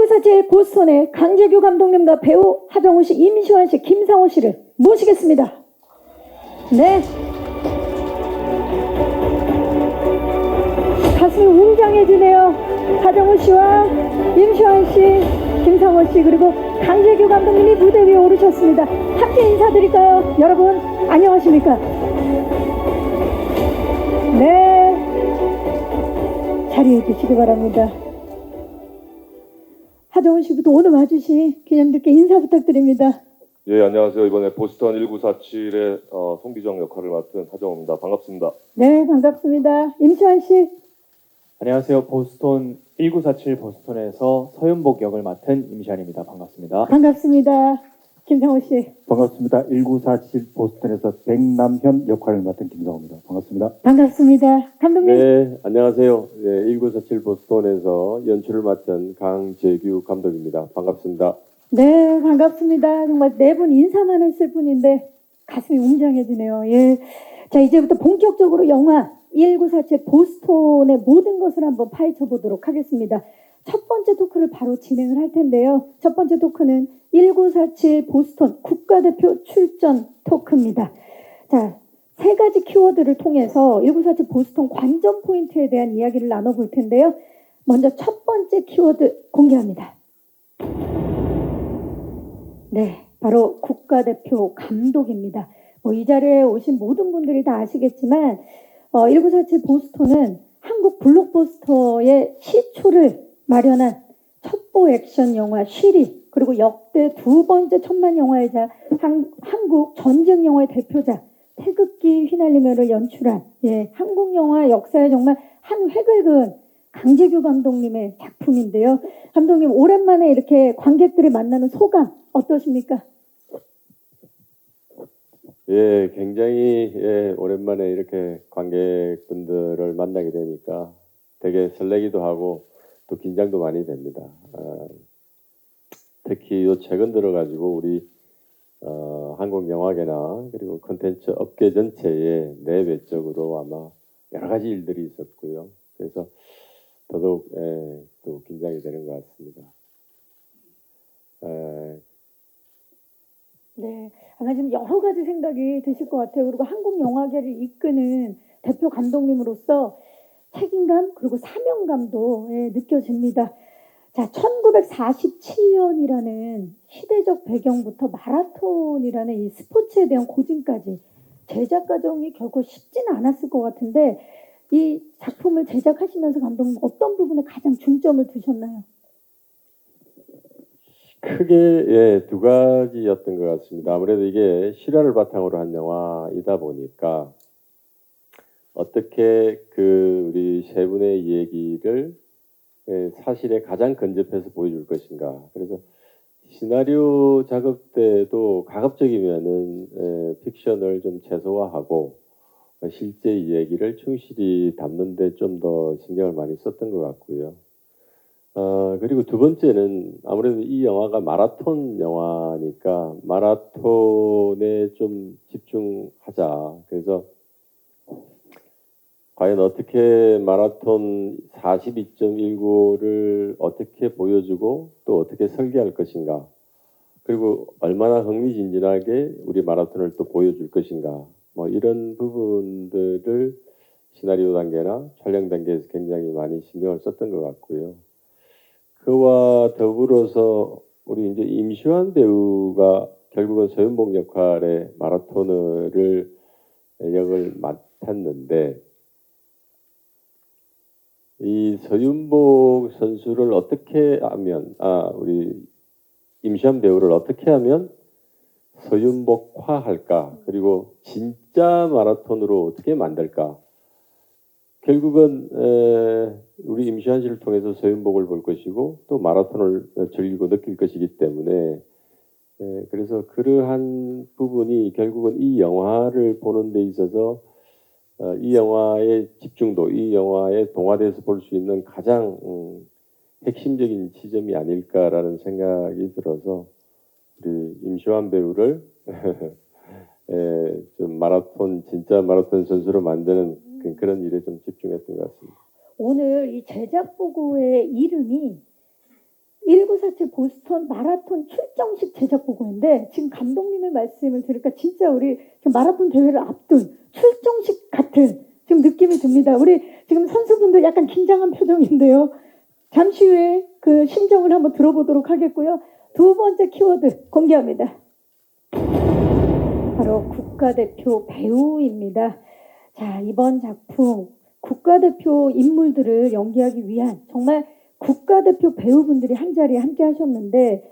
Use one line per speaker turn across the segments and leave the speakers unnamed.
1947 보스턴의 강재규 감독님과 배우 하정우 씨, 임시완 씨, 김상호 씨를 모시겠습니다. 네. 가슴이 웅장해지네요. 하정우 씨와 임시완 씨, 김상호 씨, 그리고 강재규 감독님이 무대 위에 오르셨습니다. 함께 인사드릴까요? 여러분 안녕하십니까? 네, 자리에 계시기 바랍니다. 하정우 씨부터 오늘 와주신 기념들께 인사 부탁드립니다.
예, 안녕하세요. 이번에 보스턴 1947의 송기정 역할을 맡은 하정우입니다. 반갑습니다.
네, 반갑습니다. 임시완 씨.
안녕하세요. 보스턴 1947 보스턴에서 서윤복 역을 맡은 임시안입니다. 반갑습니다.
반갑습니다. 김상호 씨.
반갑습니다. 1947 보스턴에서 백남현 역할을 맡은 김상호입니다. 반갑습니다.
반갑습니다. 감독님.
네, 안녕하세요. 네, 1947 보스턴에서 연출을 맡은 강재규 감독입니다. 반갑습니다.
네, 반갑습니다. 정말 네 분 인사만 했을 뿐인데 가슴이 웅장해지네요. 예. 자, 이제부터 본격적으로 영화 1947 보스턴의 모든 것을 한번 파헤쳐 보도록 하겠습니다. 첫 번째 토크를 바로 진행을 할 텐데요. 첫 번째 토크는 1947 보스턴 국가대표 출전 토크입니다. 자, 세 가지 키워드를 통해서 1947 보스턴 관전 포인트에 대한 이야기를 나눠볼 텐데요. 먼저 첫 번째 키워드 공개합니다. 네, 바로 국가대표 감독입니다. 이 자리에 오신 모든 분들이 다 아시겠지만 1947 보스턴은 한국 블록버스터의 시초를 마련한 첩보 액션 영화 쉬리, 그리고 역대 두 번째 천만 영화이자 한국 전쟁 영화의 대표작 태극기 휘날리며를 연출한 한국 영화 역사에 정말 한 획을 그은 강재규 감독님의 작품인데요. 감독님, 오랜만에 이렇게 관객들을 만나는 소감 어떠십니까?
예, 굉장히 오랜만에 이렇게 관객분들을 만나게 되니까 되게 설레기도 하고 또 긴장도 많이 됩니다. 특히 요 최근 들어가지고 우리 한국 영화계나 그리고 콘텐츠 업계 전체에 내외적으로 아마 여러 가지 일들이 있었고요. 그래서 더더욱 또 긴장이 되는 것 같습니다.
네, 아마 지금 여러 가지 생각이 드실 것 같아요. 그리고 한국 영화계를 이끄는 대표 감독님으로서 책임감 그리고 사명감도 느껴집니다. 자, 1947년이라는 시대적 배경부터 마라톤이라는 이 스포츠에 대한 고증까지 제작 과정이 결코 쉽지는 않았을 것 같은데 이 작품을 제작하시면서 감독님 어떤 부분에 가장 중점을 두셨나요?
크게 두 가지였던 것 같습니다. 아무래도 이게 실화를 바탕으로 한 영화이다 보니까 어떻게 우리 세 분의 얘기를 사실에 가장 근접해서 보여줄 것인가. 그래서 시나리오 작업 때도 가급적이면은 픽션을 좀 최소화하고 실제 이야기를 충실히 담는데 좀 더 신경을 많이 썼던 것 같고요. 그리고 두 번째는 아무래도 이 영화가 마라톤 영화니까 마라톤에 좀 집중하자. 그래서 과연 어떻게 마라톤 42.19를 어떻게 보여주고 또 어떻게 설계할 것인가. 그리고 얼마나 흥미진진하게 우리 마라톤을 또 보여줄 것인가. 이런 부분들을 시나리오 단계나 촬영 단계에서 굉장히 많이 신경을 썼던 것 같고요. 그와 더불어서 우리 이제 임시완 배우가 결국은 서윤복 역할의 마라토너를 역을 맡았는데 이 서윤복 선수를 어떻게 하면 우리 임시완 배우를 어떻게 하면 서윤복화할까, 그리고 진짜 마라톤으로 어떻게 만들까. 결국은 우리 임시완 씨를 통해서 서윤복을 볼 것이고 또 마라톤을 즐기고 느낄 것이기 때문에 그래서 그러한 부분이 결국은 이 영화를 보는 데 있어서 이 영화의 집중도, 이 영화에 동화돼서 볼 수 있는 가장 핵심적인 지점이 아닐까라는 생각이 들어서 우리 임시완 배우를 좀 진짜 마라톤 선수로 만드는 그런 일에 좀 집중했던 것 같습니다.
오늘 이 제작 보고의 이름이 1947 보스턴 마라톤 출정식 제작 보고인데 지금 감독님의 말씀을 들으니까 진짜 우리 지금 마라톤 대회를 앞둔 출정식 같은 지금 느낌이 듭니다. 우리 지금 선수분들 약간 긴장한 표정인데요. 잠시 후에 그 심정을 한번 들어보도록 하겠고요. 두 번째 키워드 공개합니다. 바로 국가대표 배우입니다. 자, 이번 작품 국가대표 인물들을 연기하기 위한 정말 국가대표 배우분들이 한자리에 함께 하셨는데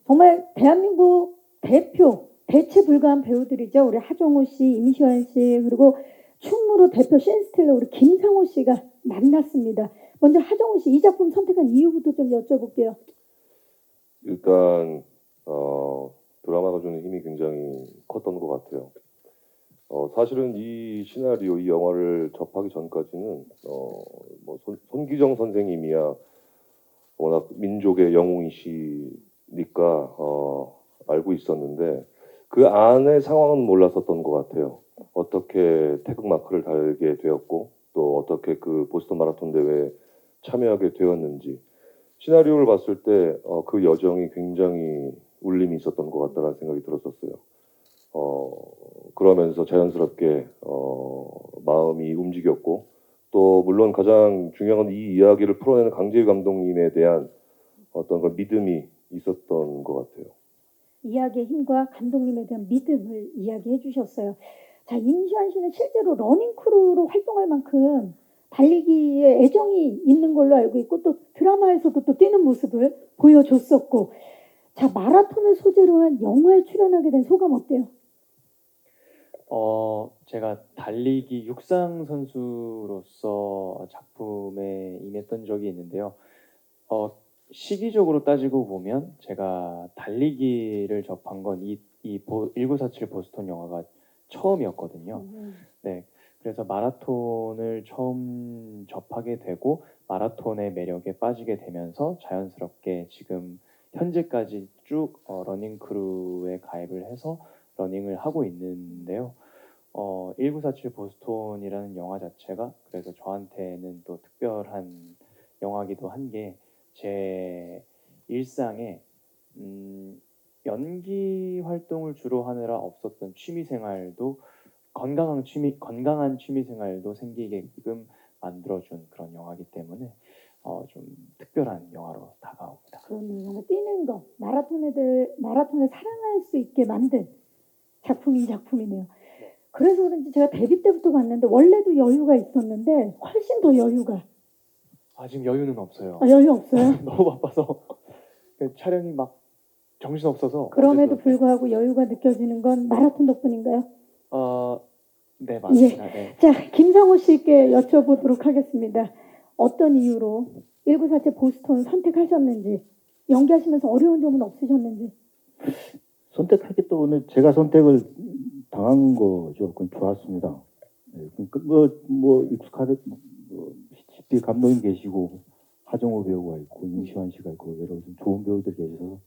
정말 대한민국 대표 대체 불가한 배우들이죠. 우리 하정우 씨, 임시완 씨 그리고 충무로 대표 신스틸러 우리 김상호 씨가 만났습니다. 먼저 하정우 씨 이 작품 선택한 이유부터 좀 여쭤볼게요.
일단 드라마가 주는 힘이 굉장히 컸던 것 같아요. 사실은 이 시나리오, 이 영화를 접하기 전까지는 뭐 손기정 선생님이야 워낙 민족의 영웅이시니까 알고 있었는데 그 안의 상황은 몰랐었던 것 같아요. 어떻게 태극마크를 달게 되었고 또 어떻게 그 보스턴 마라톤 대회에 참여하게 되었는지 시나리오를 봤을 때 그 여정이 굉장히 울림이 있었던 것 같다는 생각이 들었었어요. 그러면서 자연스럽게 마음이 움직였고 또 물론 가장 중요한 이 이야기를 풀어내는 강재일 감독님에 대한 어떤 그 믿음이 있었던 것 같아요.
이야기의 힘과 감독님에 대한 믿음을 이야기해 주셨어요. 자, 임시완 씨는 실제로 러닝크루로 활동할 만큼 달리기에 애정이 있는 걸로 알고 있고 또 드라마에서도 또 뛰는 모습을 보여줬었고 자, 마라톤을 소재로 한 영화에 출연하게 된 소감 어때요?
제가 달리기 육상 선수로서 작품에 임했던 적이 있는데요. 시기적으로 따지고 보면 제가 달리기를 접한 건 1947 보스턴 영화가 처음이었거든요. 네, 그래서 마라톤을 처음 접하게 되고 마라톤의 매력에 빠지게 되면서 자연스럽게 지금 현재까지 쭉 러닝 크루에 가입을 해서 러닝을 하고 있는데요. 1947 보스턴이라는 영화 자체가 그래서 저한테는 또 특별한 영화기도 한 게 제 일상에 연기 활동을 주로 하느라 없었던 취미 생활도 건강한 취미 생활도 생기게끔 만들어준 그런 영화이기 때문에 좀 특별한 영화로 다가옵니다.
그러네요. 뛰는 거, 마라톤을 사랑할 수 있게 만든 작품이 이 작품이네요. 그래서 그런지 제가 데뷔 때부터 봤는데 원래도 여유가 있었는데 훨씬 더 여유가.
지금 여유는 없어요.
여유 없어요?
너무 바빠서 촬영이 막 정신 없어서.
그럼에도 불구하고 여유가 느껴지는 건 마라톤 덕분인가요?
네, 맞습니다. 네.
자, 김상호 씨께 여쭤보도록 하겠습니다. 어떤 이유로 1947 보스턴 선택하셨는지, 연기하시면서 어려운 점은 없으셨는지.
선택하기 때문에 제가 선택을 당한 거죠. 그건 좋았습니다. 네, 뭐 익숙하듯 시피 감독님 계시고 하정우 배우가 있고 임시완 씨가 있고 여러 좋은 배우들 계셔서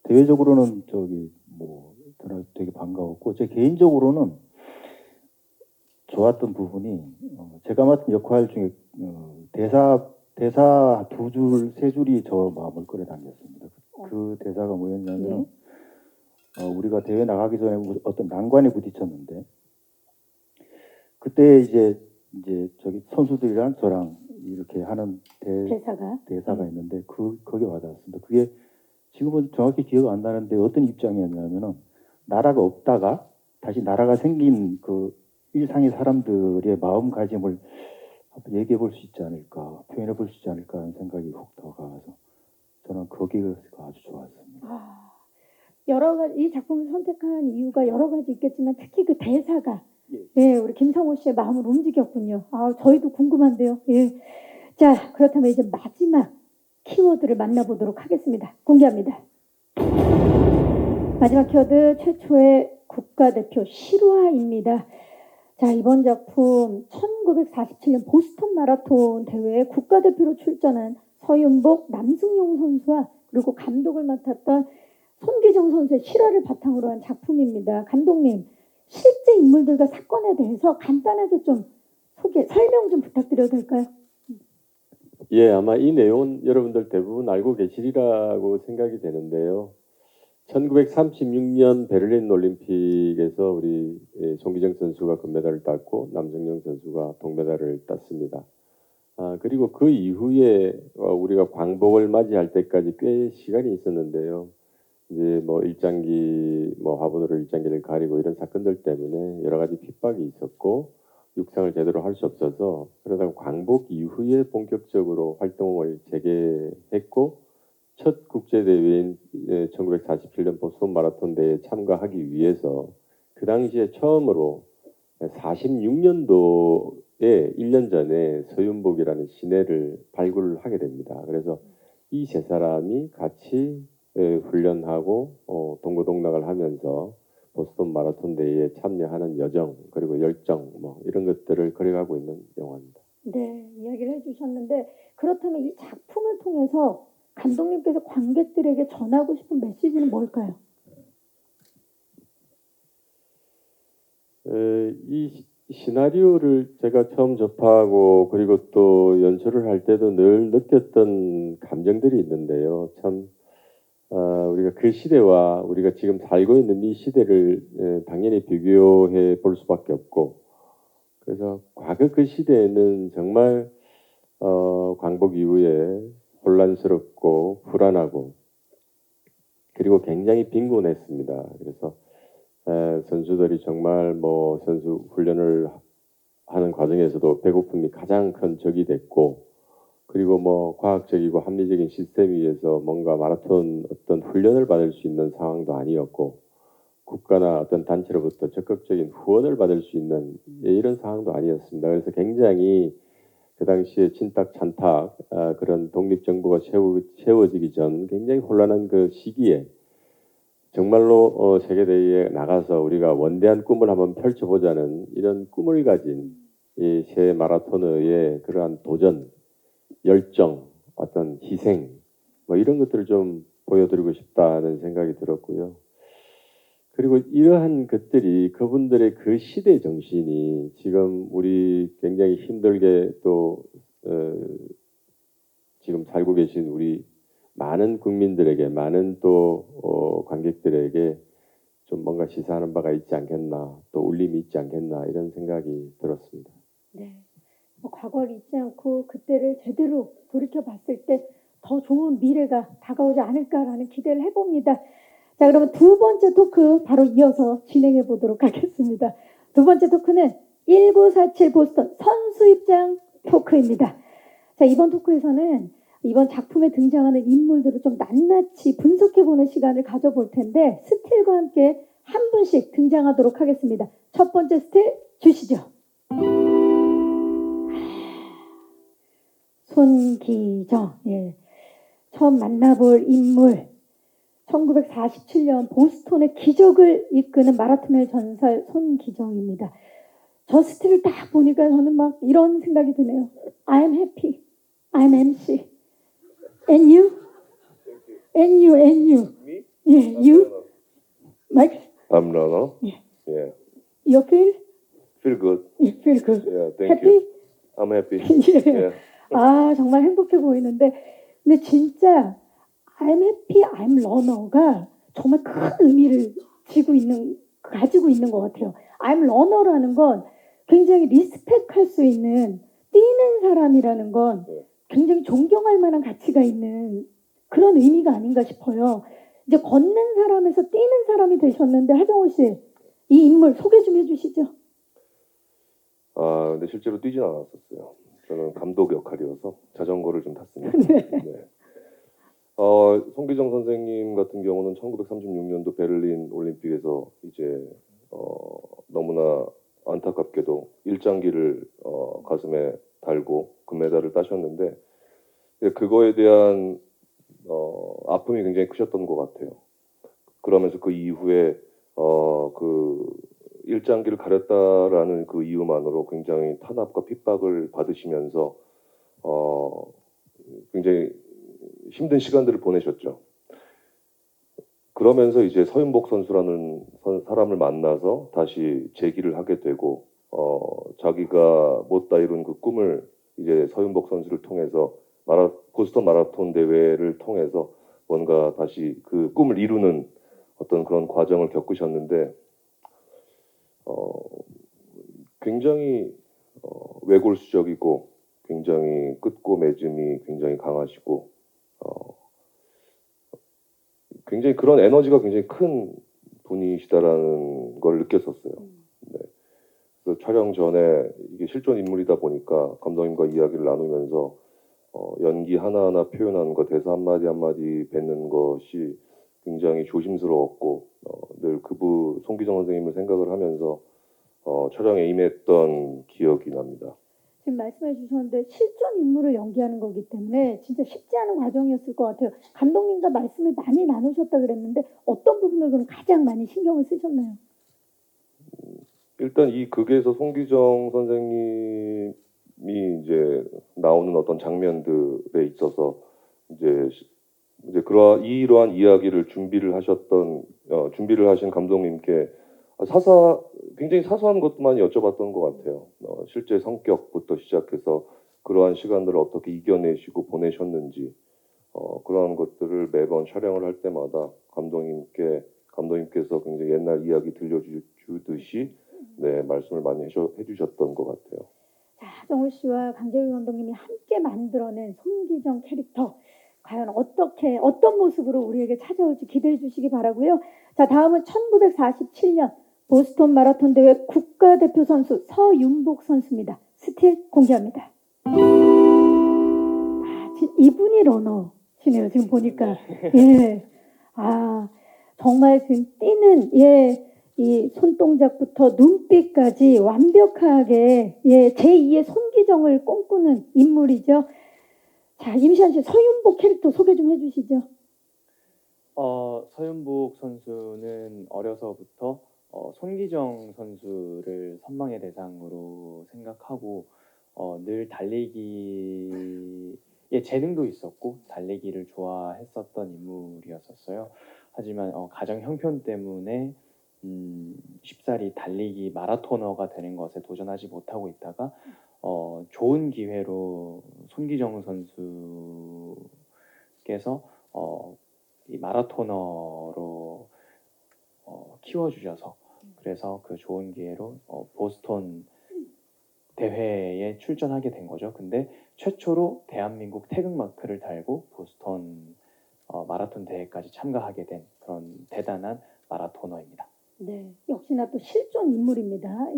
대외적으로는 저는 되게 반가웠고 제 개인적으로는 좋았던 부분이 제가 맡은 역할 중에 대사 두 줄, 세 줄이 저 마음을 끌어당겼습니다. 그 대사가 뭐였냐면 우리가 대회 나가기 전에 어떤 난관에 부딪혔는데 그때 이제 저기 선수들이랑 저랑 이렇게 하는 대사가 있는데 거기에 와닿았습니다. 그게 지금은 정확히 기억 안 나는데 어떤 입장이었냐면은 나라가 없다가 다시 나라가 생긴 그 일상의 사람들의 마음가짐을 한번 얘기해 볼 수 있지 않을까, 표현해 볼 수 있지 않을까 하는 생각이 훅 다가와서 저는 거기가 아주 좋았습니다.
여러 가지 이 작품을 선택한 이유가 여러 가지 있겠지만 특히 그 대사가 우리 김상호 씨의 마음을 움직였군요. 저희도 궁금한데요. 자, 그렇다면 이제 마지막 키워드를 만나보도록 하겠습니다. 공개합니다. 마지막 키워드 최초의 국가대표 실화입니다. 자, 이번 작품 1947년 보스턴 마라톤 대회에 국가대표로 출전한 서윤복, 남승용 선수와 그리고 감독을 맡았던 손기정 선수의 실화를 바탕으로 한 작품입니다. 감독님, 실제 인물들과 사건에 대해서 간단하게 좀 설명 좀 부탁드려도 될까요?
예, 아마 이 내용은 여러분들 대부분 알고 계시리라고 생각이 되는데요. 1936년 베를린 올림픽에서 우리 송기정 선수가 금메달을 땄고 남정영 선수가 동메달을 땄습니다. 그리고 그 이후에 우리가 광복을 맞이할 때까지 꽤 시간이 있었는데요. 이제 뭐 일장기, 화분으로 일장기를 가리고 이런 사건들 때문에 여러 가지 핍박이 있었고 육상을 제대로 할 수 없어서 그러다가 광복 이후에 본격적으로 활동을 재개했고 첫 국제대회인 1947년 보스턴 마라톤 대회에 참가하기 위해서 그 당시에 처음으로 46년도에 1년 전에 서윤복이라는 시내를 발굴을 하게 됩니다. 그래서 이 세 사람이 같이 훈련하고 동고동락을 하면서 보스턴 마라톤 대회에 참여하는 여정 그리고 열정 이런 것들을 그려가고 있는 영화입니다.
네, 이야기를 해주셨는데 그렇다면 이 작품을 통해서 감독님께서 관객들에게 전하고 싶은 메시지는 뭘까요?
이 시나리오를 제가 처음 접하고 그리고 또 연출을 할 때도 늘 느꼈던 감정들이 있는데요. 참 우리가 그 시대와 우리가 지금 살고 있는 이 시대를 당연히 비교해 볼 수밖에 없고 그래서 과거 그 시대에는 정말 광복 이후에 혼란스럽고 불안하고 그리고 굉장히 빈곤했습니다. 그래서 선수들이 정말 선수 훈련을 하는 과정에서도 배고픔이 가장 큰 적이 됐고 그리고 과학적이고 합리적인 시스템 위에서 뭔가 마라톤 어떤 훈련을 받을 수 있는 상황도 아니었고 국가나 어떤 단체로부터 적극적인 후원을 받을 수 있는 이런 상황도 아니었습니다. 그래서 굉장히 그 당시에 친탁 찬탁 그런 독립정부가 세워지기 전 굉장히 혼란한 그 시기에 정말로 세계대회에 나가서 우리가 원대한 꿈을 한번 펼쳐보자는 이런 꿈을 가진 이 새 마라토너의 그러한 도전, 열정, 어떤 희생 이런 것들을 좀 보여드리고 싶다는 생각이 들었고요. 그리고 이러한 것들이 그분들의 그 시대 정신이 지금 우리 굉장히 힘들게 또 지금 살고 계신 우리 많은 국민들에게 많은 또 관객들에게 좀 뭔가 시사하는 바가 있지 않겠나 또 울림이 있지 않겠나 이런 생각이 들었습니다.
네, 과거를 잊지 않고 그때를 제대로 돌이켜 봤을 때 더 좋은 미래가 다가오지 않을까라는 기대를 해봅니다. 자, 그러면 두 번째 토크 바로 이어서 진행해 보도록 하겠습니다. 두 번째 토크는 1947 보스턴 선수 입장 토크입니다. 자, 이번 토크에서는 이번 작품에 등장하는 인물들을 좀 낱낱이 분석해보는 시간을 가져볼 텐데 스틸과 함께 한 분씩 등장하도록 하겠습니다. 첫 번째 스틸 주시죠. 손기정, 예. 처음 만나볼 인물, 1947년 보스턴의 기적을 이끄는 마라톤의 전설 손기정입니다. 저 스틸을 딱 보니까 저는 막 이런 생각이 드네요. I'm happy. I'm MC. And you? And you, and you.
Me?
Yeah, you? Mike?
I'm Rana.
Yeah.
Yeah.
You feel?
Feel good.
You feel good?
Yeah, thank
Happy?
you. I'm happy.
예.
Yeah.
아, 정말 행복해 보이는데, 근데 진짜 I'm happy, I'm runner가 정말 큰 의미를 가지고 있는 것 같아요. I'm runner라는 건 굉장히 리스펙할 수 있는 뛰는 사람이라는 건 굉장히 존경할 만한 가치가 있는 그런 의미가 아닌가 싶어요. 이제 걷는 사람에서 뛰는 사람이 되셨는데 하정우 씨, 이 인물 소개 좀 해주시죠.
근데 실제로 뛰진 않았었어요. 저는 감독 역할이어서 자전거를 좀 탔습니다. 네. 송기정 선생님 같은 경우는 1936년도 베를린 올림픽에서 이제 너무나 안타깝게도 일장기를 가슴에 달고 금메달을 따셨는데 그거에 대한 아픔이 굉장히 크셨던 것 같아요. 그러면서 그 이후에 그 일장기를 가렸다라는 그 이유만으로 굉장히 탄압과 핍박을 받으시면서 굉장히 힘든 시간들을 보내셨죠. 그러면서 이제 서윤복 선수라는 사람을 만나서 다시 재기를 하게 되고 자기가 못다 이룬 그 꿈을 이제 서윤복 선수를 통해서 보스턴 마라톤 대회를 통해서 뭔가 다시 그 꿈을 이루는 어떤 그런 과정을 겪으셨는데 굉장히 외골수적이고 굉장히 끝고 맺음이 굉장히 강하시고 굉장히 그런 에너지가 굉장히 큰 분이시다라는 걸 느꼈었어요. 네. 그래서 촬영 전에 이게 실존 인물이다 보니까 감독님과 이야기를 나누면서 연기 하나하나 표현하는 것, 대사 한마디 한마디 뱉는 것이 굉장히 조심스러웠고 늘 그분 송기정 선생님을 생각을 하면서 촬영에 임했던 기억이 납니다.
지금 말씀해 주셨는데 실존 인물을 연기하는 거기 때문에 진짜 쉽지 않은 과정이었을 것 같아요. 감독님과 말씀을 많이 나누셨다 그랬는데 어떤 부분을 그럼 가장 많이 신경을 쓰셨나요?
일단 이 극에서 송기정 선생님이 이제 나오는 어떤 장면들에 있어서 이제 이러한 이야기를 준비를 하신 감독님께 굉장히 사소한 것만이 여쭤봤던 것 같아요. 실제 성격부터 시작해서 그러한 시간들을 어떻게 이겨내시고 보내셨는지 그러한 것들을 매번 촬영을 할 때마다 감독님께서 굉장히 옛날 이야기 들려주듯이 네, 말씀을 많이 해주셨던 것 같아요.
자, 하정우 씨와 강재규 감독님이 함께 만들어낸 송기정 캐릭터 과연 어떤 모습으로 우리에게 찾아올지 기대해 주시기 바라고요. 자, 다음은 1947년 보스턴 마라톤 대회 국가대표 선수 서윤복 선수입니다. 스틸 공개합니다. 이분이 러너시네요. 지금 보니까. 예. 정말 지금 뛰는 이 손동작부터 눈빛까지 완벽하게 제2의 손기정을 꿈꾸는 인물이죠. 자, 임시완 씨 서윤복 캐릭터 소개 좀 해주시죠.
서윤복 선수는 어려서부터 손기정 선수를 선망의 대상으로 생각하고 늘 달리기에 재능도 있었고 달리기를 좋아했었던 인물이었었어요. 하지만 가정 형편 때문에 쉽사리 달리기 마라토너가 되는 것에 도전하지 못하고 있다가 좋은 기회로 손기정 선수께서 이 마라토너로 키워주셔서 그래서 그 좋은 기회로 보스턴 대회에 출전하게 된 거죠. 근데 최초로 대한민국 태극마크를 달고 보스턴 마라톤 대회까지 참가하게 된 그런 대단한 마라토너입니다.
네, 역시나 또 실존 인물입니다.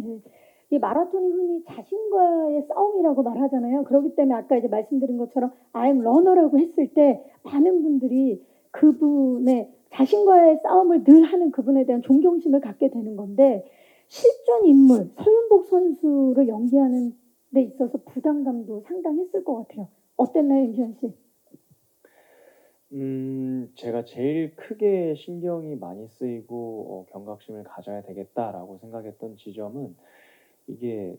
이 마라톤이 흔히 자신과의 싸움이라고 말하잖아요. 그렇기 때문에 아까 이제 말씀드린 것처럼 I'm runner라고 했을 때 많은 분들이 그분의 자신과의 싸움을 늘 하는 그분에 대한 존경심을 갖게 되는 건데 실존 인물 서윤복 선수를 연기하는 데 있어서 부담감도 상당했을 것 같아요. 어땠나요, 임시완 씨?
제가 제일 크게 신경이 많이 쓰이고 경각심을 가져야 되겠다라고 생각했던 지점은 이게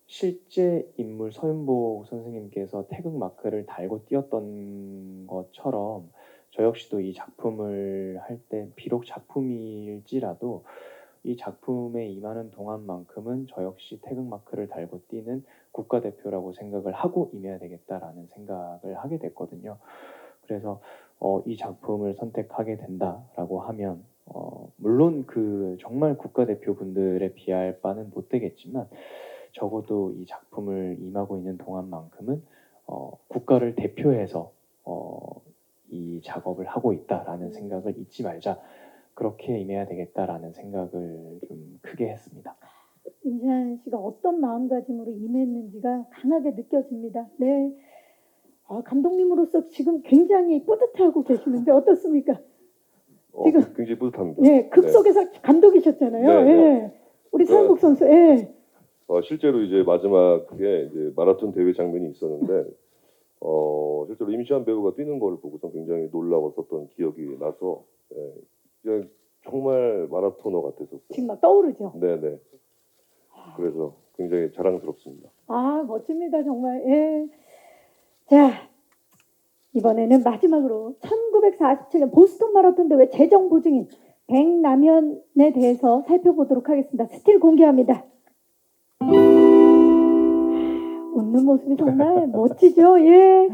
실제 인물 서윤복 선생님께서 태극마크를 달고 뛰었던 것처럼 저 역시도 이 작품을 할 때 비록 작품일지라도 이 작품에 임하는 동안만큼은 저 역시 태극마크를 달고 뛰는 국가대표라고 생각을 하고 임해야 되겠다라는 생각을 하게 됐거든요. 그래서 이 작품을 선택하게 된다라고 하면 물론 그 정말 국가대표 분들에 비할 바는 못 되겠지만 적어도 이 작품을 임하고 있는 동안만큼은 국가를 대표해서 이 작업을 하고 있다라는 생각을 잊지 말자. 그렇게 임해야 되겠다라는 생각을 좀 크게 했습니다.
임시완 씨가 어떤 마음가짐으로 임했는지가 강하게 느껴집니다. 네, 감독님으로서 지금 굉장히 뿌듯하고 계시는데 어떻습니까? 지금
굉장히 뿌듯합니다.
예, 극 속에서 감독이셨잖아요.
네, 네.
예, 우리 서윤복 선수. 예.
실제로 이제 마지막에 이제 마라톤 대회 장면이 있었는데 실제로 임시완 배우가 뛰는 걸 보고서 굉장히 놀라웠었던 기억이 나서 그냥 정말 마라토너 같았었어요.
지금 막 떠오르죠.
네네. 그래서 굉장히 자랑스럽습니다.
멋집니다 정말. 예. 자, 이번에는 마지막으로 1947년 보스턴 마라톤 대회 재정 보증인 백남현에 대해서 살펴보도록 하겠습니다. 스틸 공개합니다. 웃는 모습이 정말 멋지죠. 예.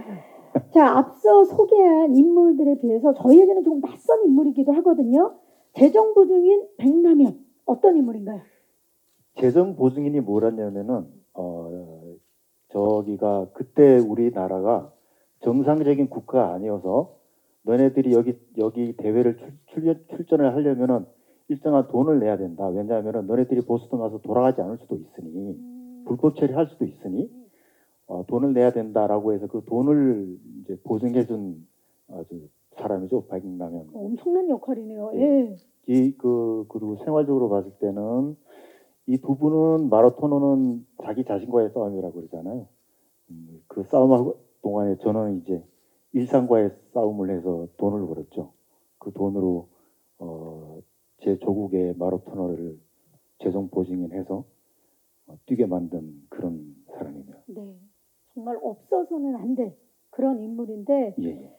자, 앞서 소개한 인물들에 비해서 저희에게는 조금 낯선 인물이기도 하거든요. 재정보증인 백남현 어떤 인물인가요?
재정 보증인이 뭐랬냐면은 저기가 그때 우리나라가 정상적인 국가가 아니어서 너네들이 여기 대회를 출전을 하려면은 일정한 돈을 내야 된다. 왜냐하면은 너네들이 보스턴 와서 돌아가지 않을 수도 있으니 불법 처리할 수도 있으니 돈을 내야 된다라고 해서 그 돈을 이제 보증해준 아주 사람이죠. 백남현.
엄청난 역할이네요.
예.
예.
그리고 생활적으로 봤을 때는 이 두 분은 마라토너는 자기 자신과의 싸움이라고 그러잖아요. 그 싸움 동안에 저는 이제 일상과의 싸움을 해서 돈을 벌었죠. 그 돈으로 제 조국의 마라토너를 재정 보증인해서 뛰게 만든 그런 사람이네요.
네. 정말 없어서는 안 될 그런 인물인데
예.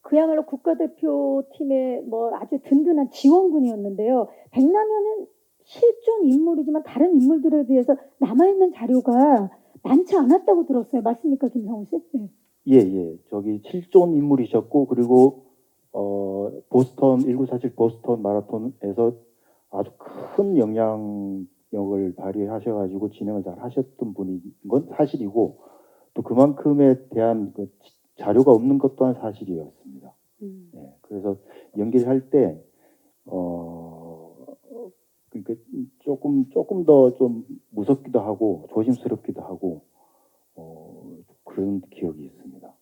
그야말로 국가대표팀의 뭐 아주 든든한 지원군이었는데요. 백남현은 실존 인물이지만 다른 인물들에 비해서 남아있는 자료가 많지 않았다고 들었어요. 맞습니까, 김성우 씨? 네.
예. 저기 실존 인물이셨고 그리고 보스턴 1947 보스턴 마라톤에서 아주 큰 영향력을 발휘하셔가지고 진행을 잘 하셨던 분인 건 사실이고 또 그만큼에 대한 그 자료가 없는 것 또한 사실이었습니다. 네, 그래서 연기할 때 그러니까 조금 더 좀 무섭기도 하고 조심스럽기도 하고 그런 기억이 있습니다.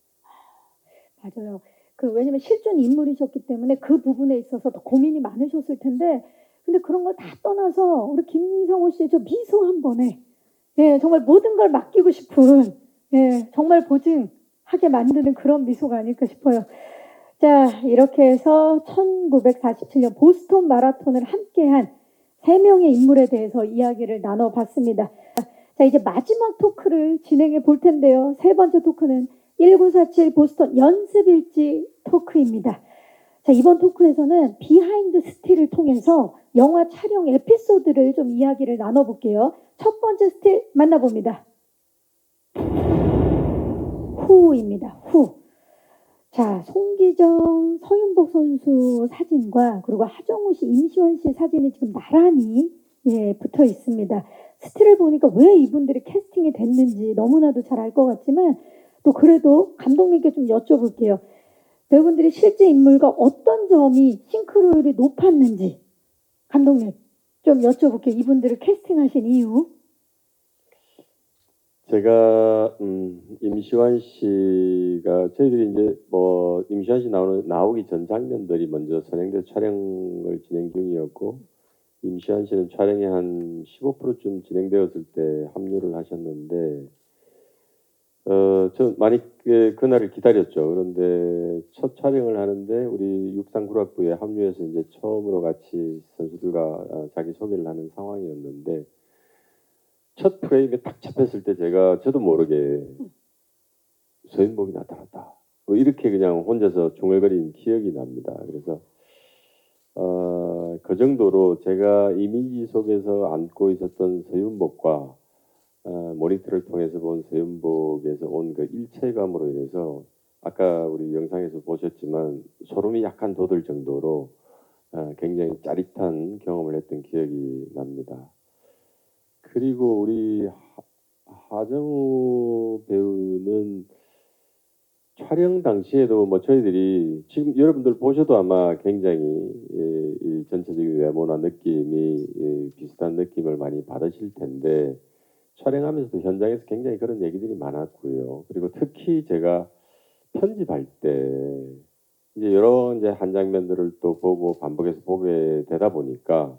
맞아요. 왜냐면 실존 인물이셨기 때문에 그 부분에 있어서 더 고민이 많으셨을 텐데, 근데 그런 걸 다 떠나서 우리 김성호 씨의 저 미소 한 번에, 예, 정말 모든 걸 맡기고 싶은, 예, 정말 보증하게 만드는 그런 미소가 아닐까 싶어요. 자, 이렇게 해서 1947년 보스턴 마라톤을 함께한 3명의 인물에 대해서 이야기를 나눠봤습니다. 자, 이제 마지막 토크를 진행해 볼 텐데요. 세 번째 토크는 1947 보스턴 연습일지 토크입니다. 자, 이번 토크에서는 비하인드 스틸을 통해서 영화 촬영 에피소드를 좀 이야기를 나눠볼게요. 첫 번째 스틸 만나봅니다. 후입니다. 후. 자, 송기정, 서윤복 선수 사진과 그리고 하정우 씨, 임시완 씨 사진이 지금 나란히 붙어 있습니다. 스틸을 보니까 왜 이분들이 캐스팅이 됐는지 너무나도 잘 알 것 같지만 또 그래도 감독님께 좀 여쭤볼게요. 배우분들이 실제 인물과 어떤 점이 싱크로율이 높았는지 감독님 좀 여쭤볼게요. 이분들을 캐스팅하신 이유.
제가 임시완 씨가 저희들이 이제 뭐 임시완 씨 나오기 전 장면들이 먼저 선행돼 촬영을 진행 중이었고 임시완 씨는 촬영이 한 15%쯤 진행되었을 때 합류를 하셨는데 저 많이 그날을 기다렸죠. 그런데 첫 촬영을 하는데 우리 육상구락부에 합류해서 이제 처음으로 같이 선수들과 자기 소개를 하는 상황이었는데 첫 프레임에 딱 잡혔을 때 저도 모르게 서인복이 나타났다. 뭐 이렇게 그냥 혼자서 중얼거린 기억이 납니다. 그래서 그 정도로 제가 이미지 속에서 안고 있었던 서윤복과 모니터를 통해서 본 서윤복에서 온 그 일체감으로 인해서 아까 우리 영상에서 보셨지만 소름이 약간 돋을 정도로 굉장히 짜릿한 경험을 했던 기억이 납니다. 그리고 우리 하정우 배우는 촬영 당시에도 뭐 저희들이 지금 여러분들 보셔도 아마 굉장히 이 전체적인 외모나 느낌이 비슷한 느낌을 많이 받으실 텐데 촬영하면서도 현장에서 굉장히 그런 얘기들이 많았고요. 그리고 특히 제가 편집할 때 이제 여러 이제 한 장면들을 또 보고 반복해서 보게 되다 보니까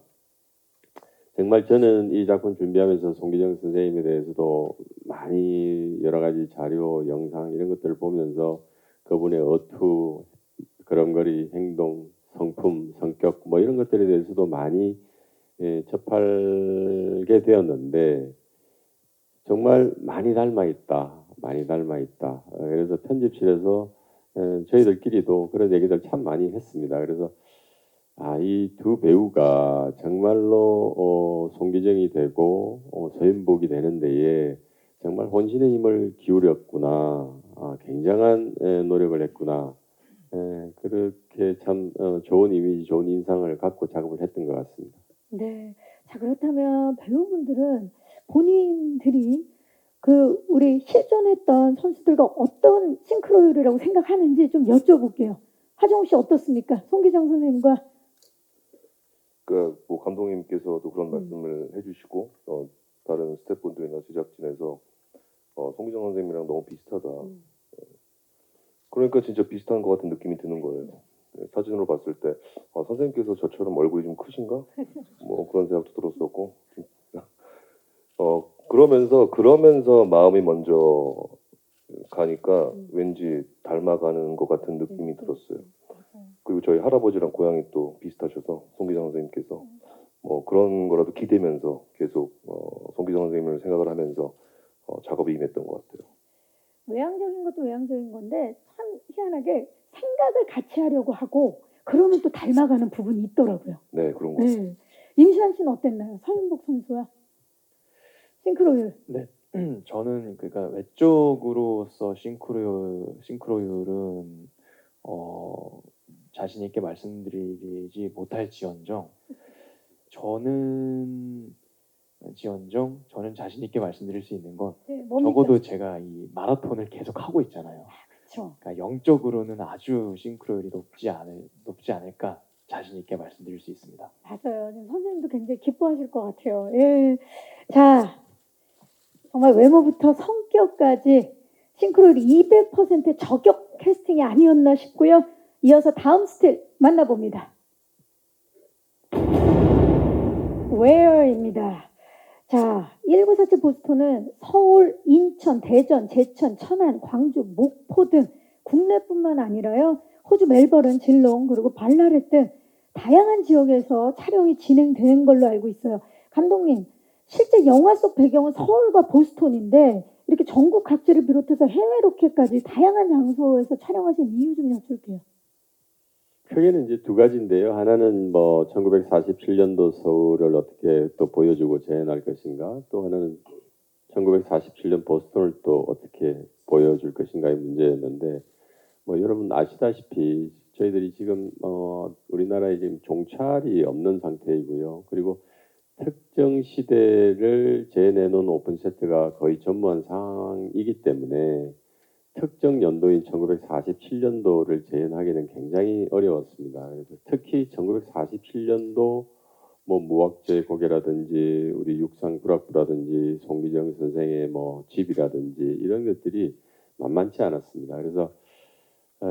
정말 저는 이 작품 준비하면서 송기정 선생님에 대해서도 많이 여러 가지 자료, 영상 이런 것들을 보면서 그분의 어투, 걸음걸이, 행동, 성품, 성격 뭐 이런 것들에 대해서도 많이 접하게 되었는데 정말 많이 닮아 있다. 그래서 편집실에서 저희들끼리도 그런 얘기들 참 많이 했습니다. 그래서 이 두 배우가 정말로 송기정이 되고 서윤복이 되는 데에 정말 혼신의 힘을 기울였구나. 굉장한 노력을 했구나. 그렇게 참 좋은 이미지, 좋은 인상을 갖고 작업을 했던 것 같습니다.
네. 자, 그렇다면 배우분들은 본인들이 우리 실존했던 선수들과 어떤 싱크로율이라고 생각하는지 좀 여쭤볼게요. 하정우 씨 어떻습니까? 송기정 선생님과.
그러니까 뭐 감독님께서도 그런 말씀을 해주시고 다른 스태프분들이나 제작진에서 송기정 선생님이랑 너무 비슷하다. 그러니까 진짜 비슷한 것 같은 느낌이 드는 거예요. 사진으로 봤을 때 선생님께서 저처럼 얼굴이 좀 크신가? 뭐 그런 생각도 들었었고 그러면서 마음이 먼저 가니까 왠지 닮아가는 것 같은 느낌이 들었어요. 그리고 저희 할아버지랑 고향이 또 비슷하셔서 송기정 선생님께서 뭐 그런 거라도 기대면서 계속 송기정 선생님을 생각을 하면서 작업에 임했던 것 같아요.
외향적인 것도 외향적인 건데 참 희한하게 생각을 같이 하려고 하고 그러면 또 닮아가는 부분이 있더라고요.
네, 그런 것 같아요.
네. 임시완 씨는 어땠나요? 서윤복 선수와 싱크로율.
네. 저는 그러니까 외적으로서 싱크로율은 자신 있게 말씀드리지 못할지언정 저는 자신 있게 말씀드릴 수 있는 건
네, 뭡니까?
적어도 제가 이 마라톤을 계속 하고 있잖아요.
그렇죠.
그러니까 영적으로는 아주 싱크로율이 높지 않을까 자신 있게 말씀드릴 수 있습니다.
맞아요. 지금 선생님도 굉장히 기뻐하실 것 같아요. 예. 자, 정말 외모부터 성격까지 싱크로율이 200% 저격 캐스팅이 아니었나 싶고요. 이어서 다음 스틸 만나봅니다. Where입니다. 자, 1947 보스턴은 서울, 인천, 대전, 제천, 천안, 광주, 목포 등 국내뿐만 아니라요. 호주 멜버른, 질롱, 그리고 발라렛 등 다양한 지역에서 촬영이 진행된 걸로 알고 있어요. 감독님, 실제 영화 속 배경은 서울과 보스턴인데 이렇게 전국 각지를 비롯해서 해외 로켓까지 다양한 장소에서 촬영하신 이유 좀 여쭐게요.
크게는 이제 두 가지인데요. 하나는 뭐 1947년도 서울을 어떻게 또 보여주고 재현할 것인가, 또 하나는 1947년 보스턴을 또 어떻게 보여줄 것인가의 문제였는데, 뭐 여러분 아시다시피 저희들이 지금 우리나라에 지금 종찰이 없는 상태이고요. 그리고 특정 시대를 재현해놓은 오픈세트가 거의 전무한 상황이기 때문에 특정 연도인 1947년도를 재현하기는 굉장히 어려웠습니다. 그래서 특히 1947년도 뭐 무학조의 고개라든지 우리 육상부락부라든지 송기정 선생의 뭐 집이라든지 이런 것들이 만만치 않았습니다. 그래서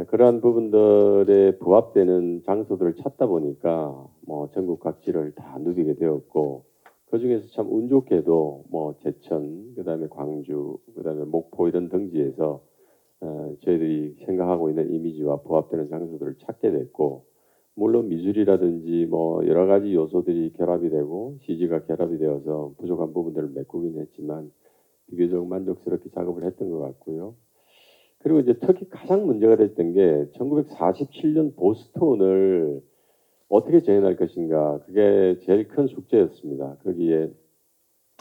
그러한 부분들에 부합되는 장소들을 찾다 보니까 뭐 전국 각지를 다 누비게 되었고, 그 중에서 참 운 좋게도 뭐 제천, 그다음에 광주, 그다음에 목포 이런 등지에서 저희들이 생각하고 있는 이미지와 부합되는 장소들을 찾게 됐고, 물론 미술이라든지 뭐 여러 가지 요소들이 결합이 되고 CG가 결합이 되어서 부족한 부분들을 메꾸긴 했지만 비교적 만족스럽게 작업을 했던 것 같고요. 그리고 이제 특히 가장 문제가 됐던 게 1947년 보스턴을 어떻게 재현할 것인가, 그게 제일 큰 숙제였습니다. 거기에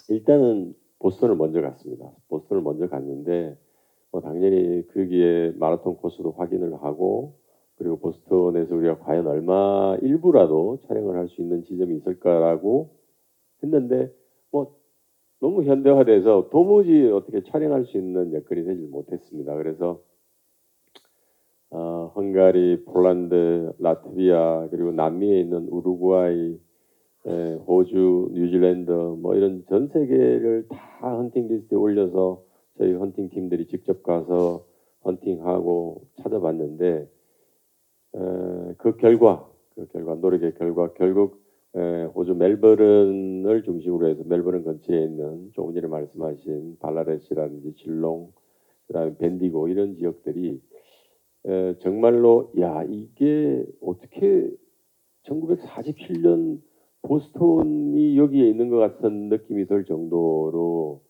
일단은 보스턴을 먼저 갔습니다. 보스턴을 먼저 갔는데 뭐 당연히 거기에 마라톤 코스도 확인을 하고, 그리고 보스턴에서 우리가 과연 얼마 일부라도 촬영을 할 수 있는 지점이 있을까라고 했는데 뭐 너무 현대화돼서 도무지 어떻게 촬영할 수 있는 여건이 되지 못했습니다. 그래서 헝가리, 폴란드, 라트비아, 그리고 남미에 있는 우루과이, 호주, 뉴질랜드 뭐 이런 전 세계를 다 헌팅 리스트에 올려서 저희 헌팅 팀들이 직접 가서 헌팅하고 찾아봤는데 그 결과 노력의 결과 결국 호주 멜버른을 중심으로 해서 멜버른 근처에 있는 조금 전에 말씀하신 발라렛이라든지 질롱, 그다음에 벤디고 이런 지역들이 정말로 야 이게 어떻게 1947년 보스턴이 여기에 있는 것 같은 느낌이 들 정도로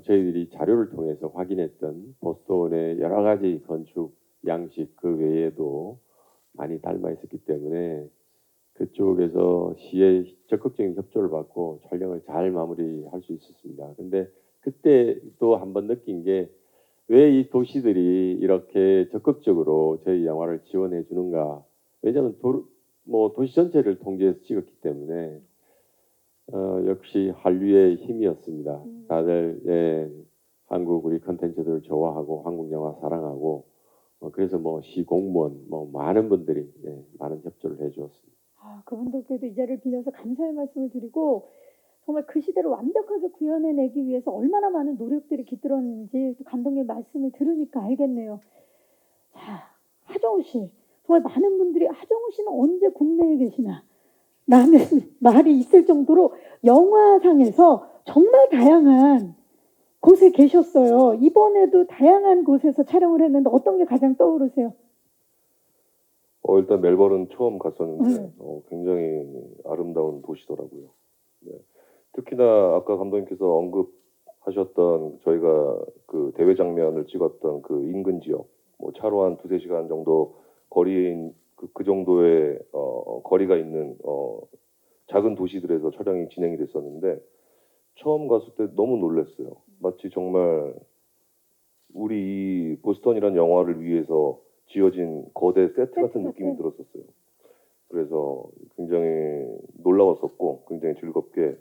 저희들이 자료를 통해서 확인했던 보스턴의 여러 가지 건축 양식 그 외에도 많이 닮아 있었기 때문에 그쪽에서 시의 적극적인 협조를 받고 촬영을 잘 마무리할 수 있었습니다. 근데 그때 또 한번 느낀 게 왜 이 도시들이 이렇게 적극적으로 저희 영화를 지원해 주는가? 왜냐하면 도시 전체를 통제해서 찍었기 때문에 역시 한류의 힘이었습니다. 다들 한국 우리 컨텐츠들을 좋아하고 한국 영화 사랑하고 그래서 시공무원 많은 분들이 많은 협조를 해주었습니다.
그분들께도 이 자리를 빌려서 감사의 말씀을 드리고 정말 그 시대를 완벽하게 구현해내기 위해서 얼마나 많은 노력들이 깃들었는지 또 감독님 말씀을 들으니까 알겠네요. 자, 하정우 씨. 정말 많은 분들이 하정우 씨는 언제 국내에 계시나 라는 말이 있을 정도로 영화상에서 정말 다양한 곳에 계셨어요. 이번에도 다양한 곳에서 촬영을 했는데 어떤 게 가장 떠오르세요?
일단 멜버른 처음 갔었는데 굉장히 아름다운 도시더라고요. 네. 특히나 아까 감독님께서 언급하셨던 저희가 그 대회 장면을 찍었던 그 인근 지역, 차로 한 2-3시간 정도 거리인 그 정도의 거리가 있는 작은 도시들에서 촬영이 진행이 됐었는데 처음 갔을 때 너무 놀랐어요. 마치 정말 우리 이 보스턴이라는 영화를 위해서 지어진 거대 세트 같은 느낌이 들었었어요. 그래서 굉장히 놀라웠었고 굉장히 즐겁게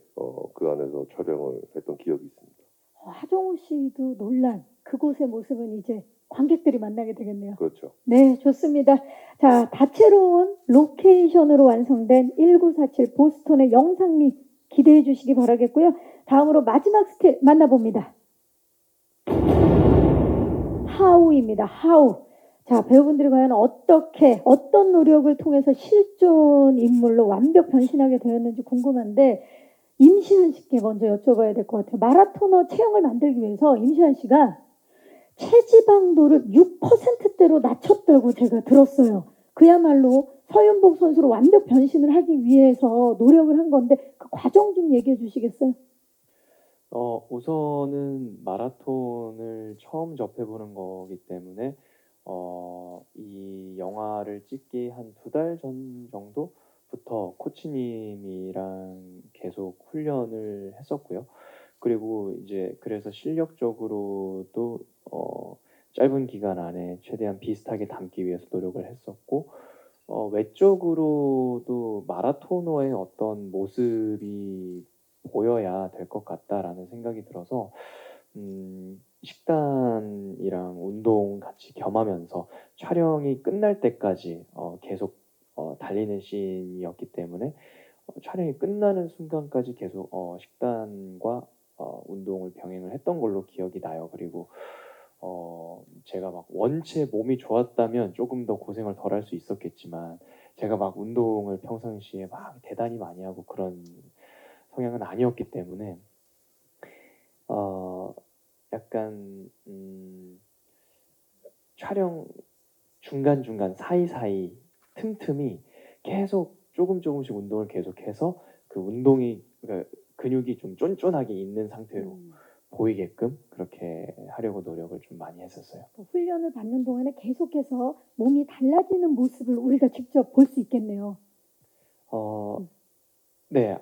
그 안에서 촬영을 했던 기억이 있습니다.
하정우 씨도 놀란 그곳의 모습은 이제 관객들이 만나게 되겠네요.
그렇죠.
네, 좋습니다. 자, 다채로운 로케이션으로 완성된 1947 보스턴의 영상미 기대해 주시기 바라겠고요. 다음으로 마지막 스틸 만나봅니다. 하우입니다. 하우. 자, 배우분들이 과연 어떤 노력을 통해서 실존 인물로 완벽 변신하게 되었는지 궁금한데 임시한 씨께 먼저 여쭤봐야 될 것 같아요. 마라토너 체형을 만들기 위해서 임시한 씨가 체지방도를 6%대로 낮췄다고 제가 들었어요. 그야말로 서윤복 선수로 완벽 변신을 하기 위해서 노력을 한 건데 그 과정 좀 얘기해 주시겠어요?
우선은 마라톤을 처음 접해보는 거기 때문에 이 영화를 찍기 한 2달 전 정도부터 코치님이랑 계속 훈련을 했었고요. 그리고 이제 그래서 실력적으로도 짧은 기간 안에 최대한 비슷하게 담기 위해서 노력을 했었고 외적으로도 마라토너의 어떤 모습이 보여야 될 것 같다라는 생각이 들어서 식단이랑 운동 같이 겸하면서 촬영이 끝날 때까지 계속 달리는 씬이었기 때문에 촬영이 끝나는 순간까지 계속 식단과 운동을 병행을 했던 걸로 기억이 나요. 그리고 제가 막 원체 몸이 좋았다면 조금 더 고생을 덜 할 수 있었겠지만 제가 막 운동을 평상시에 막 대단히 많이 하고 그런 성향은 아니었기 때문에 약간 촬영 중간중간 사이사이 틈틈이 계속 조금씩 운동을 계속해서 그 운동이 그러니까 근육이 좀 쫀쫀하게 있는 상태로 보이게끔 그렇게 하려고 노력을 좀 많이 했었어요.
훈련을 받는 동안에 계속해서 몸이 달라지는 모습을 우리가 직접 볼 수 있겠네요.
네,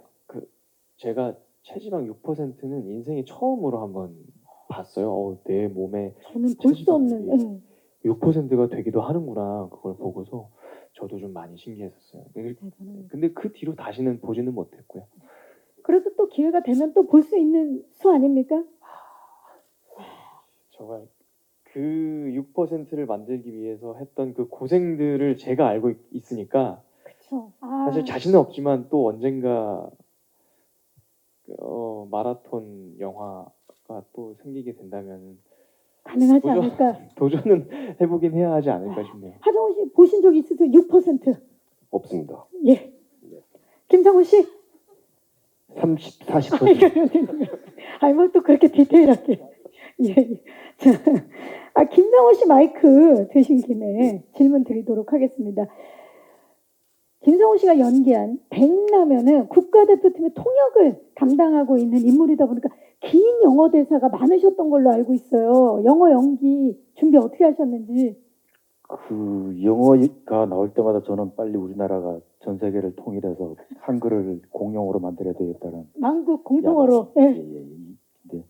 제가 체지방 6%는 인생에 처음으로 한번 봤어요. 내 몸에
저는 볼 수 없는
6%가 되기도 하는구나. 그걸 보고서 저도 좀 많이 신기했었어요. 근데 그 뒤로 다시는 보지는 못했고요.
그래도 또 기회가 되면 또 볼 수 있는 수 아닙니까?
정말 그 6%를 만들기 위해서 했던 그 고생들을 제가 알고 있으니까
그렇죠.
사실 자신은 없지만 또 언젠가 마라톤 영화가 또 생기게 된다면
가능하지 않을까?
도전은 해보긴 해야 하지 않을까 싶네요.
하정우 씨 보신 적 있으세요? 6%?
없습니다.
예. 김상훈 씨?
30, 40%.
아니 뭐 또 그렇게 디테일하게. 예. 자, 김상훈 씨 마이크 드신 김에 질문 드리도록 하겠습니다. 김상훈 씨가 연기한 백라면은 국가대표팀의 통역을 담당하고 있는 인물이다 보니까 긴 영어 대사가 많으셨던 걸로 알고 있어요. 영어 연기 준비 어떻게 하셨는지.
그 영어가 나올 때마다 저는 빨리 우리나라가 전 세계를 통일해서 한글을 공용어로 만들어야 되겠다는
만국 공통어로. 예.
근데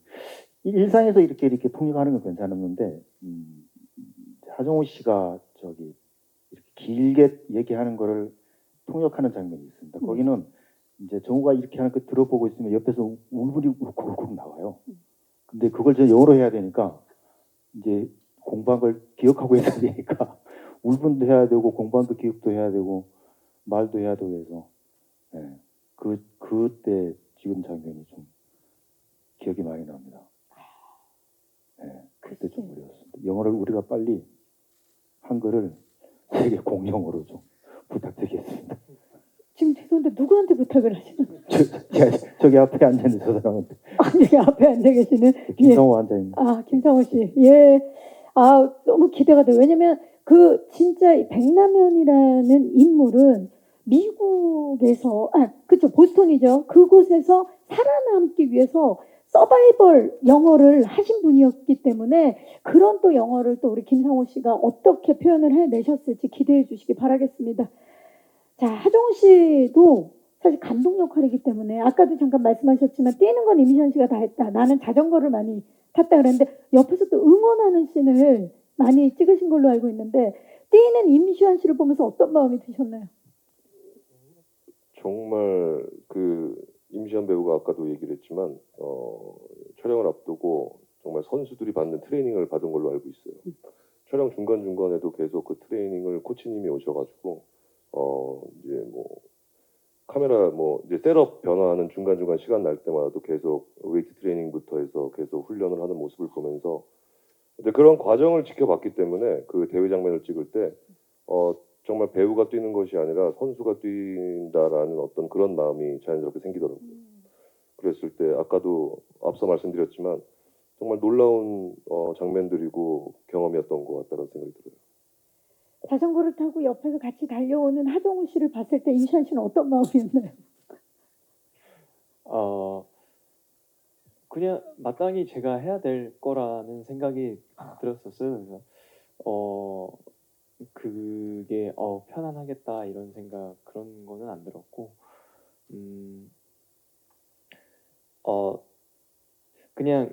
일상에서 이렇게 통역하는 건 괜찮았는데 하정우 씨가 저기 이렇게 길게 얘기하는 거를 통역하는 장면이 있습니다. 거기는 이제 정우가 이렇게 하는 거 들어보고 있으면 옆에서 울분이 울컥울컥 나와요. 근데 그걸 저 영어로 해야 되니까 이제 공부한 걸 기억하고 있어야 되니까 울분도 해야 되고 공부한 거 기억도 해야 되고 말도 해야 되고 해서 예, 그때 찍은 장면이 좀 기억이 많이 납니다. 예, 그때 좀 어려웠습니다. 영어를 우리가 빨리 한글을 세계 공용어로 좀 부탁드리겠습니다.
지금 죄송한데 누구한테 부탁을 하시는 거예요?
저기 앞에 앉아 있는 저 사람한테
아니 앞에 앉아 계시는
김성호 앉아 있는.
김상호 씨. 예. 너무 기대가 돼요. 왜냐면 그 진짜 이 백남현이라는 인물은 미국에서 그쵸 보스턴이죠. 그곳에서 살아남기 위해서 서바이벌 영어를 하신 분이었기 때문에 그런 또 영어를 또 우리 김상호 씨가 어떻게 표현을 해내셨을지 기대해 주시기 바라겠습니다. 자, 하정우 씨도 사실 감독 역할이기 때문에 아까도 잠깐 말씀하셨지만 뛰는 건 임시완 씨가 다 했다. 나는 자전거를 많이 탔다 그랬는데 옆에서 또 응원하는 씬을 많이 찍으신 걸로 알고 있는데 뛰는 임시완 씨를 보면서 어떤 마음이 드셨나요?
정말 그 임시완 배우가 아까도 얘기를 했지만 촬영을 앞두고 정말 선수들이 받는 트레이닝을 받은 걸로 알고 있어요. 촬영 중간중간에도 계속 그 트레이닝을 코치님이 오셔가지고 이제 뭐 카메라 뭐 이제 셋업 변화하는 중간중간 시간 날 때마다도 계속 웨이트 트레이닝부터 해서 계속 훈련을 하는 모습을 보면서 근데 그런 과정을 지켜봤기 때문에 그 대회 장면을 찍을 때 정말 배우가 뛰는 것이 아니라 선수가 뛴다라는 어떤 그런 마음이 자연스럽게 생기더라고요. 그랬을 때 아까도 앞서 말씀드렸지만 정말 놀라운 장면들이고 경험이었던 것 같다는 생각이 들어요.
자전거를 타고 옆에서 같이 달려오는 하정우 씨를 봤을 때 임시완 씨는 어떤 마음이었나요?
그냥 마땅히 제가 해야 될 거라는 생각이 들었었어요. 그래서 그게 편안하겠다 이런 생각 그런 거는 안 들었고 그냥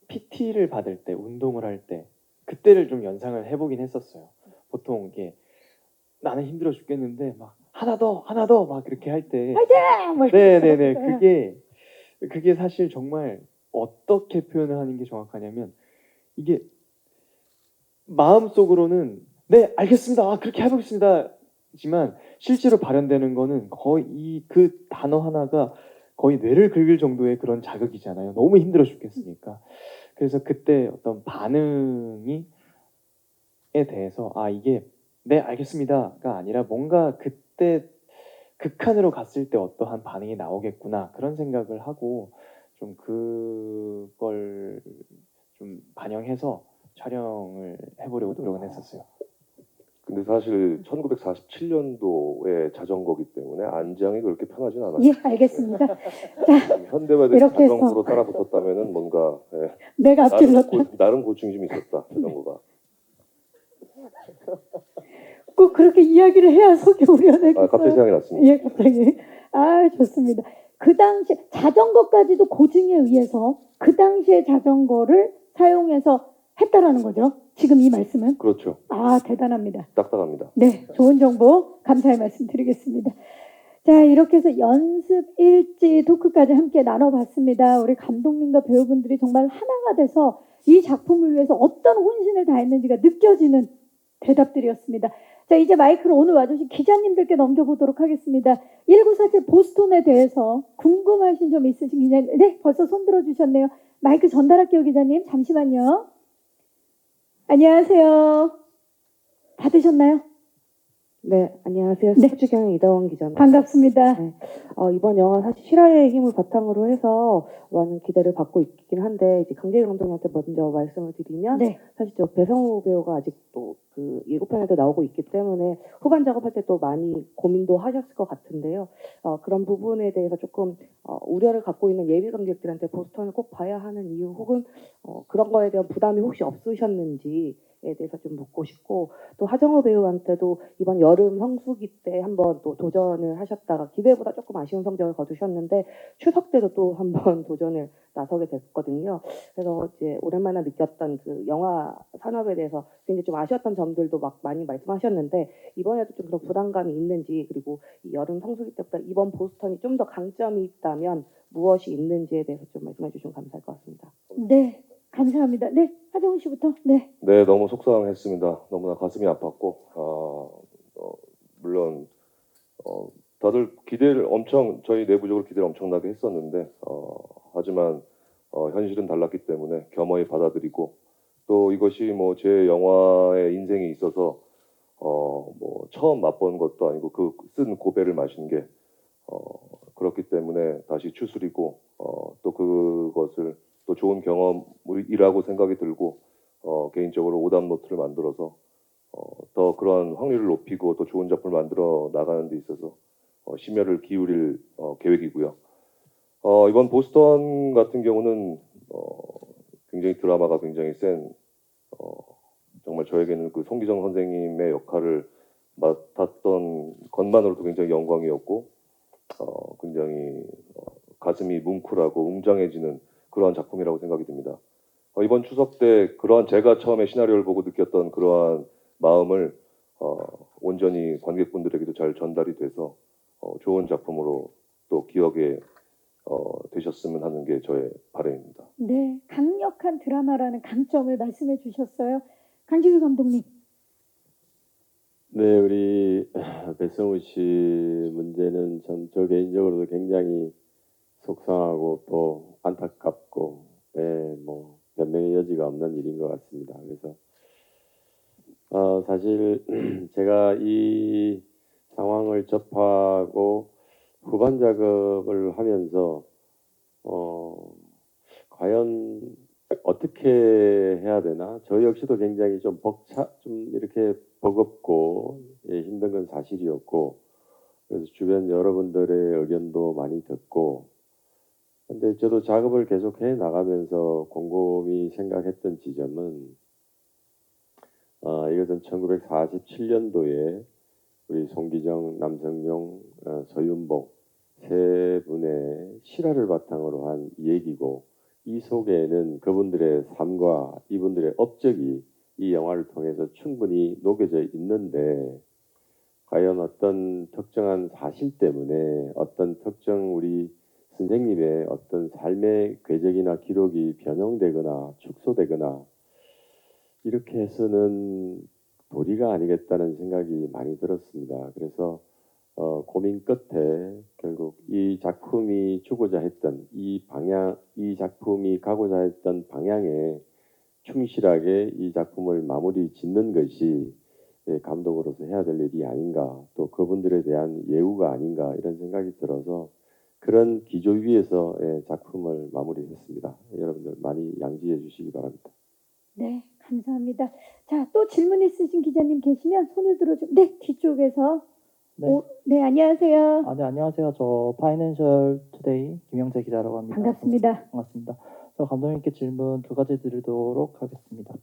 PT를 받을 때 운동을 할 때 그때를 좀 연상을 해보긴 했었어요. 보통 이게 나는 힘들어 죽겠는데 막 하나 더 막 그렇게 할 때
화이팅! 막
네네네
이러면서.
그게 사실 정말 어떻게 표현을 하는 게 정확하냐면 이게 마음속으로는 네 알겠습니다 그렇게 해보겠습니다 지만 실제로 발현되는 거는 거의 그 단어 하나가 거의 뇌를 긁을 정도의 그런 자극이잖아요. 너무 힘들어 죽겠으니까. 그래서 그때 어떤 반응에 대해서 이게 네 알겠습니다가 아니라 뭔가 그때 극한으로 갔을 때 어떠한 반응이 나오겠구나 그런 생각을 하고 좀 그걸 좀 반영해서 촬영을 해보려고 노력은 했었어요.
근데 사실 1947년도의 자전거기 때문에 안장이 그렇게 편하진 않아요.
예, 알겠습니다. 자,
현대화된
이렇게 해서
자전거로 따라붙었다면은 뭔가
내가 앞질렀다.
나름 고충이 좀 있었다 자전거가.
꼭 그렇게 이야기를 해야 속이 우려내겠어요.
갑자기 생각이 났습니다.
예, 갑자기. 좋습니다. 그 당시 자전거까지도 고증에 의해서 그 당시의 자전거를 사용해서 했다라는 거죠. 지금 이 말씀은.
그렇죠.
대단합니다.
딱딱합니다.
네, 좋은 정보 감사의 말씀 드리겠습니다. 자, 이렇게 해서 연습 일지 토크까지 함께 나눠봤습니다. 우리 감독님과 배우분들이 정말 하나가 돼서 이 작품을 위해서 어떤 혼신을 다했는지가 느껴지는 대답들이었습니다. 자, 이제 마이크를 오늘 와주신 기자님들께 넘겨보도록 하겠습니다. 1947 보스턴에 대해서 궁금하신 점 있으신 기자님, 네, 벌써 손 들어주셨네요. 마이크 전달할게요, 기자님. 잠시만요. 안녕하세요. 받으셨나요?
네, 안녕하세요.
네.
스포츠경의 이다원 기자입니다.
반갑습니다.
네. 이번 영화 사실 실화의 힘을 바탕으로 해서 많은 기대를 받고 있긴 한데 이제 강재일 감독님한테 먼저 말씀을 드리면
네.
사실 저 배성우 배우가 아직도 그 예고편에도 나오고 있기 때문에 후반 작업할 때 또 많이 고민도 하셨을 것 같은데요. 그런 부분에 대해서 조금 우려를 갖고 있는 예비 관객들한테 보스턴을 꼭 봐야 하는 이유 혹은 그런 거에 대한 부담이 혹시 없으셨는지 대해서 좀 묻고 싶고, 또 하정우 배우한테도 이번 여름 성수기 때 한번 또 도전을 하셨다가 기대보다 조금 아쉬운 성적을 거두셨는데 추석 때도 또 한번 도전을 나서게 됐거든요. 그래서 이제 오랜만에 느꼈던 그 영화 산업에 대해서 굉장히 좀 아쉬웠던 점들도 막 많이 말씀하셨는데, 이번에도 좀 그런 부담감이 있는지, 그리고 이 여름 성수기 때보다 이번 보스턴이 좀 더 강점이 있다면 무엇이 있는지에 대해서 좀 말씀해 주시면 감사할 것 같습니다.
네, 감사합니다. 네, 하정우 씨부터. 네.
네, 너무 속상했습니다. 너무나 가슴이 아팠고, 물론 다들 기대를 엄청 저희 내부적으로 기대를 엄청나게 했었는데, 하지만 현실은 달랐기 때문에 겸허히 받아들이고, 또 이것이 뭐 제 영화의 인생에 있어서 뭐 처음 맛본 것도 아니고 그 쓴 고배를 마신 게 그렇기 때문에 다시 추스리고 또 그것을 또 좋은 경험이라고 생각이 들고 개인적으로 오답 노트를 만들어서 더 그런 확률을 높이고 또 좋은 작품을 만들어 나가는 데 있어서 심혈을 기울일 계획이고요. 이번 보스턴 같은 경우는 굉장히 드라마가 굉장히 센 정말 저에게는 그 송기정 선생님의 역할을 맡았던 것만으로도 굉장히 영광이었고 굉장히 가슴이 뭉클하고 웅장해지는 그러한 작품이라고 생각이 듭니다. 이번 추석 때 그러한 제가 처음에 시나리오를 보고 느꼈던 그러한 마음을 온전히 관객분들에게도 잘 전달이 돼서 좋은 작품으로 또 기억에 되셨으면 하는 게 저의 바람입니다.
네, 강력한 드라마라는 강점을 말씀해 주셨어요. 강지규 감독님.
네, 우리 배성우 씨 문제는 저 개인적으로도 굉장히 속상하고 또 안타깝고, 네, 뭐 변명의 여지가 없는 일인 것 같습니다. 그래서 사실 제가 이 상황을 접하고 후반 작업을 하면서 과연 어떻게 해야 되나? 저 역시도 굉장히 좀 이렇게 버겁고 힘든 건 사실이었고, 그래서 주변 여러분들의 의견도 많이 듣고, 근데 저도 작업을 계속해 나가면서 곰곰이 생각했던 지점은 이것은 1947년도에 우리 송기정, 남성용, 서윤복 세 분의 실화를 바탕으로 한 얘기고, 이 속에는 그분들의 삶과 이분들의 업적이 이 영화를 통해서 충분히 녹여져 있는데, 과연 어떤 특정한 사실 때문에 어떤 특정 우리 선생님의 어떤 삶의 궤적이나 기록이 변형되거나 축소되거나 이렇게 해서는 도리가 아니겠다는 생각이 많이 들었습니다. 그래서 고민 끝에 결국 이 작품이 주고자 했던 이 작품이 가고자 했던 방향에 충실하게 이 작품을 마무리 짓는 것이 감독으로서 해야 될 일이 아닌가, 또 그분들에 대한 예우가 아닌가 이런 생각이 들어서 그런 기조 위에서 작품을 마무리했습니다. 여러분들 많이 양지해 주시기 바랍니다.
네, 감사합니다. 자, 또 질문 있으신 기자님 계시면 손을 들어주고, 네, 뒤쪽에서.
네.
네, 안녕하세요.
네, 안녕하세요. 저 파이낸셜 투데이 김영재 기자라고 합니다.
반갑습니다.
반갑습니다. 저 감독님께 질문 두 가지 드리도록 하겠습니다.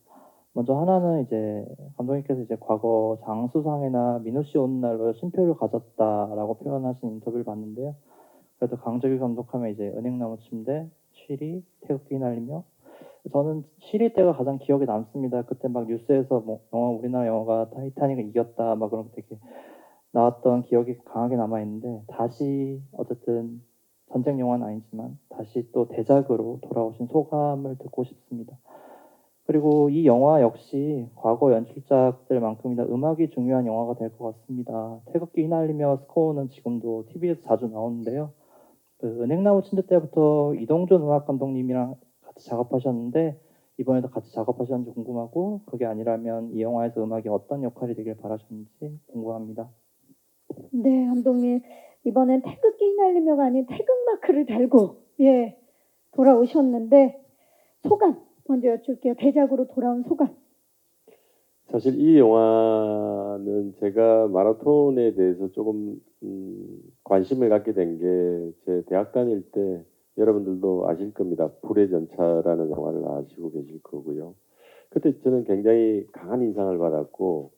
먼저 하나는 이제 감독님께서 이제 과거 장수상이나 민우씨 오는 날로 쉼표를 가졌다라고 표현하신 인터뷰를 봤는데요. 그래도 강재규 감독하면 이제 은행나무 침대, 쉬리, 태극기 휘날리며, 저는 쉬리 때가 가장 기억에 남습니다. 그때 막 뉴스에서 뭐 우리나라 영화가 타이타닉을 이겼다 막 그런 거 되게 나왔던 기억이 강하게 남아 있는데, 다시 어쨌든 전쟁 영화는 아니지만 다시 또 대작으로 돌아오신 소감을 듣고 싶습니다. 그리고 이 영화 역시 과거 연출작들만큼이나 음악이 중요한 영화가 될 것 같습니다. 태극기 휘날리며 스코어는 지금도 TV에서 자주 나오는데요. 그 은행나무 침대 때부터 이동준 음악 감독님이랑 같이 작업하셨는데 이번에도 같이 작업하셨는지 궁금하고, 그게 아니라면 이 영화에서 음악이 어떤 역할이 되길 바라셨는지 궁금합니다.
네, 감독님. 이번엔 태극기 휘날리며가 아닌 태극마크를 달고 돌아오셨는데 소감 먼저 여쭐게요. 대작으로 돌아온 소감.
사실 이 영화는 제가 마라톤에 대해서 조금 관심을 갖게 된 게 제 대학 다닐 때, 여러분들도 아실 겁니다. 불의 전차라는 영화를 아시고 계실 거고요. 그때 저는 굉장히 강한 인상을 받았고,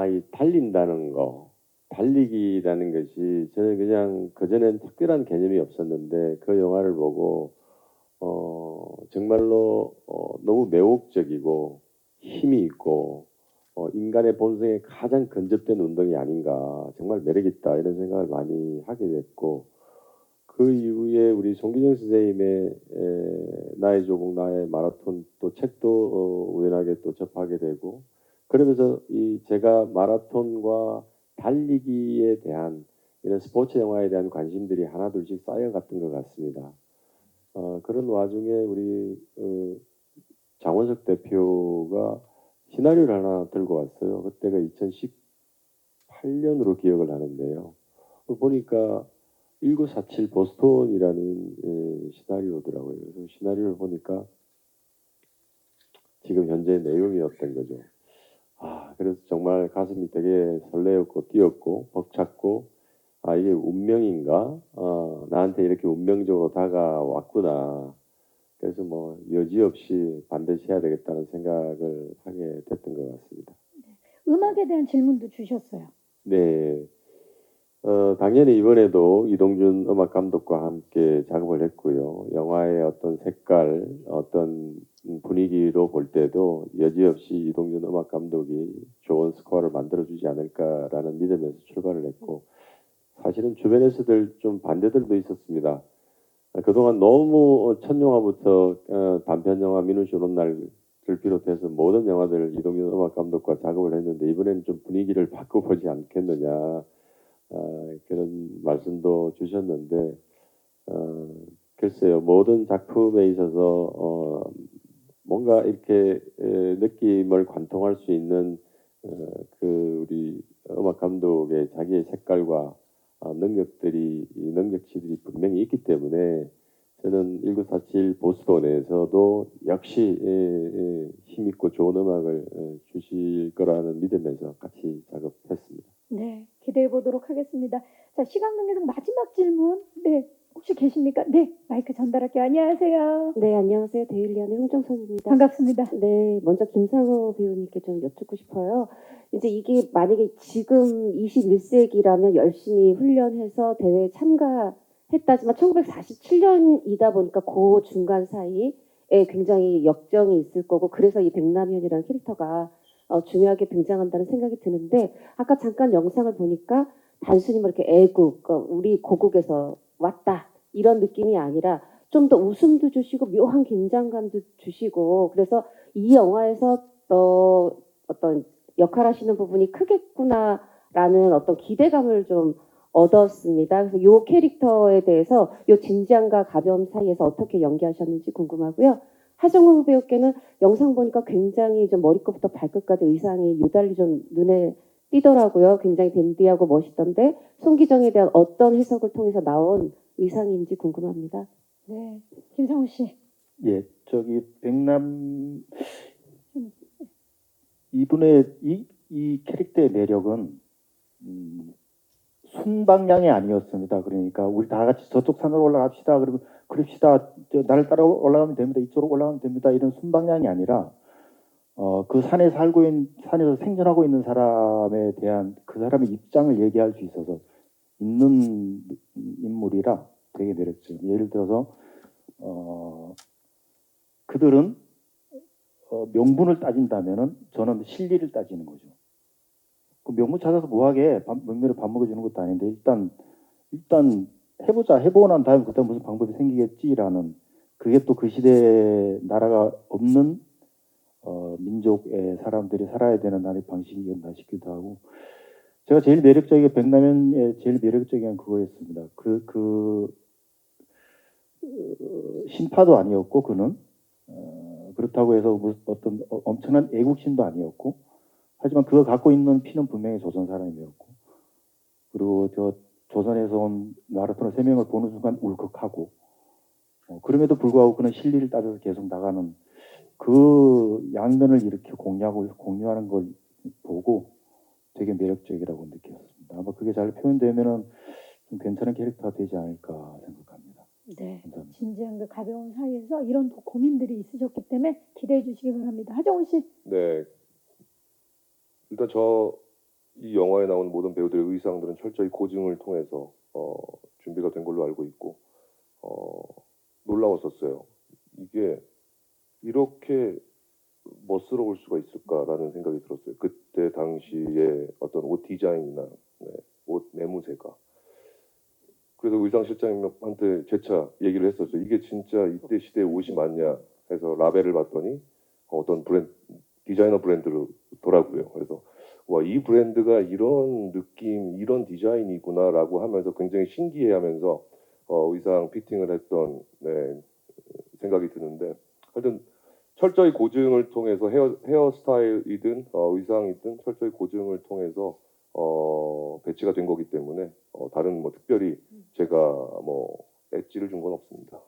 이 달린다는 거, 달리기라는 것이 저는 그냥 그전엔 특별한 개념이 없었는데 그 영화를 보고 정말로 너무 매혹적이고 힘이 있고 인간의 본성에 가장 근접된 운동이 아닌가, 정말 매력 있다 이런 생각을 많이 하게 됐고, 그 이후에 우리 송기정 선생님의 나의 조국 나의 마라톤 또 책도 우연하게 또 접하게 되고, 그러면서 제가 마라톤과 달리기에 대한 이런 스포츠 영화에 대한 관심들이 하나둘씩 쌓여갔던 것 같습니다. 그런 와중에 우리 장원석 대표가 시나리오를 하나 들고 왔어요. 그때가 2018년으로 기억을 하는데요. 보니까 1947 보스턴이라는 시나리오더라고요. 그래서 시나리오를 보니까 지금 현재 내용이었던 거죠. 그래서 정말 가슴이 되게 설레었고 뛰었고 벅찼고, 이게 운명인가? 나한테 이렇게 운명적으로 다가왔구나. 그래서 뭐 여지없이 반드시 해야 되겠다는 생각을 하게 됐던 것 같습니다.
음악에 대한 질문도 주셨어요.
네. 당연히 이번에도 이동준 음악 감독과 함께 작업을 했고요. 영화의 어떤 색깔, 어떤 분위기로 볼 때도 여지없이 이동준 음악 감독이 좋은 스코어를 만들어주지 않을까라는 믿음에서 출발을 했고, 사실은 주변에서들 좀 반대들도 있었습니다. 그동안 너무 첫 영화부터 단편 영화 민우씨 오는 날을 비롯해서 모든 영화들 이동준 음악 감독과 작업을 했는데 이번에는 좀 분위기를 바꿔보지 않겠느냐, 그런 말씀도 주셨는데, 글쎄요, 모든 작품에 있어서 뭔가 이렇게 느낌을 관통할 수 있는 우리 음악 감독의 자기의 색깔과 능력치들이 분명히 있기 때문에 저는 1947 보스턴에서도 역시 힘있고 좋은 음악을 주실 거라는 믿으면서 같이 작업했습니다.
네, 기대해 보도록 하겠습니다. 자, 시간 관계상 마지막 질문. 네, 혹시 계십니까? 네, 마이크 전달할게요. 안녕하세요.
네, 안녕하세요. 데일리안의 홍정선입니다.
반갑습니다.
네, 먼저 김상호 배우님께 좀 여쭙고 싶어요. 이제 이게 만약에 지금 21세기라면 열심히 훈련해서 대회에 참가했다지만 1947년이다 보니까 그 중간 사이에 굉장히 역정이 있을 거고, 그래서 이 백남현이라는 캐릭터가 중요하게 등장한다는 생각이 드는데, 아까 잠깐 영상을 보니까 단순히 뭐 이렇게 애국, 우리 고국에서 왔다 이런 느낌이 아니라 좀 더 웃음도 주시고 묘한 긴장감도 주시고, 그래서 이 영화에서 어떤 역할 하시는 부분이 크겠구나라는 어떤 기대감을 좀 얻었습니다. 그래서 이 캐릭터에 대해서 이 진지함과 가벼움 사이에서 어떻게 연기하셨는지 궁금하고요. 하정우 배우께는 영상 보니까 굉장히 좀 머리끝부터 발끝까지 의상이 유달리 좀 눈에 띄더라고요. 굉장히 댄디하고 멋있던데 송기정에 대한 어떤 해석을 통해서 나온 의상인지 궁금합니다.
네, 김상우 씨.
예, 백남 이분의 이 캐릭터의 매력은 순방향이 아니었습니다. 그러니까 우리 다 같이 저쪽 산으로 올라갑시다. 그리고 그럽시다. 나를 따라 올라가면 됩니다. 이쪽으로 올라가면 됩니다. 이런 순방향이 아니라 그 산에서 생존하고 있는 사람에 대한 그 사람의 입장을 얘기할 수 있어서 있는 인물이라 되게 매력적이에요. 예를 들어서 그들은 명분을 따진다면은 저는 실리를 따지는 거죠. 그 명분 찾아서 뭐하게 명면에 밥 먹여주는 것도 아닌데 일단 해보자. 해보고 난 다음에 그때 무슨 방법이 생기겠지라는, 그게 또 그 시대에 나라가 없는 민족의 사람들이 살아야 되는 나라의 방식이었나 싶기도 하고, 제가 제일 매력적인 백남현의 제일 매력적인 그거였습니다. 신파도 아니었고 그는 그렇다고 해서 어떤 엄청난 애국심도 아니었고, 하지만 그가 갖고 있는 피는 분명히 조선 사람이었고, 그리고 조선에서 온 마라톤 3명을 보는 순간 울컥하고, 그럼에도 불구하고 그는 실리를 따져서 계속 나가는 그 양면을 이렇게 공유하는 걸 보고 되게 매력적이라고 느꼈습니다. 아마 그게 잘 표현되면은 좀 괜찮은 캐릭터가 되지 않을까 생각합니다.
네,
감사합니다.
진지한 그 가벼운 사이에서 이런 또 고민들이 있으셨기 때문에 기대해 주시기 바랍니다. 하정우 씨.
네. 일단 이 영화에 나오는 모든 배우들의 의상들은 철저히 고증을 통해서 준비가 된 걸로 알고 있고 놀라웠었어요. 이게 이렇게 멋스러울 수가 있을까라는 생각이 들었어요. 그때 당시에 어떤 옷 디자인이나 옷 매무새가. 그래서 의상 실장님한테 재차 얘기를 했었어요. 이게 진짜 이때 시대의 옷이 맞냐 해서 라벨을 봤더니 어떤 디자이너 브랜드더라고요. 그래서 와, 이 브랜드가 이런 느낌, 이런 디자인이구나라고 하면서 굉장히 신기해하면서 의상 피팅을 했던 생각이 드는데, 하여튼 철저히 고증을 통해서 헤어스타일이든 의상이든 철저히 고증을 통해서 배치가 된 거기 때문에 다른 뭐 특별히 제가 뭐 엣지를 준 건 없습니다.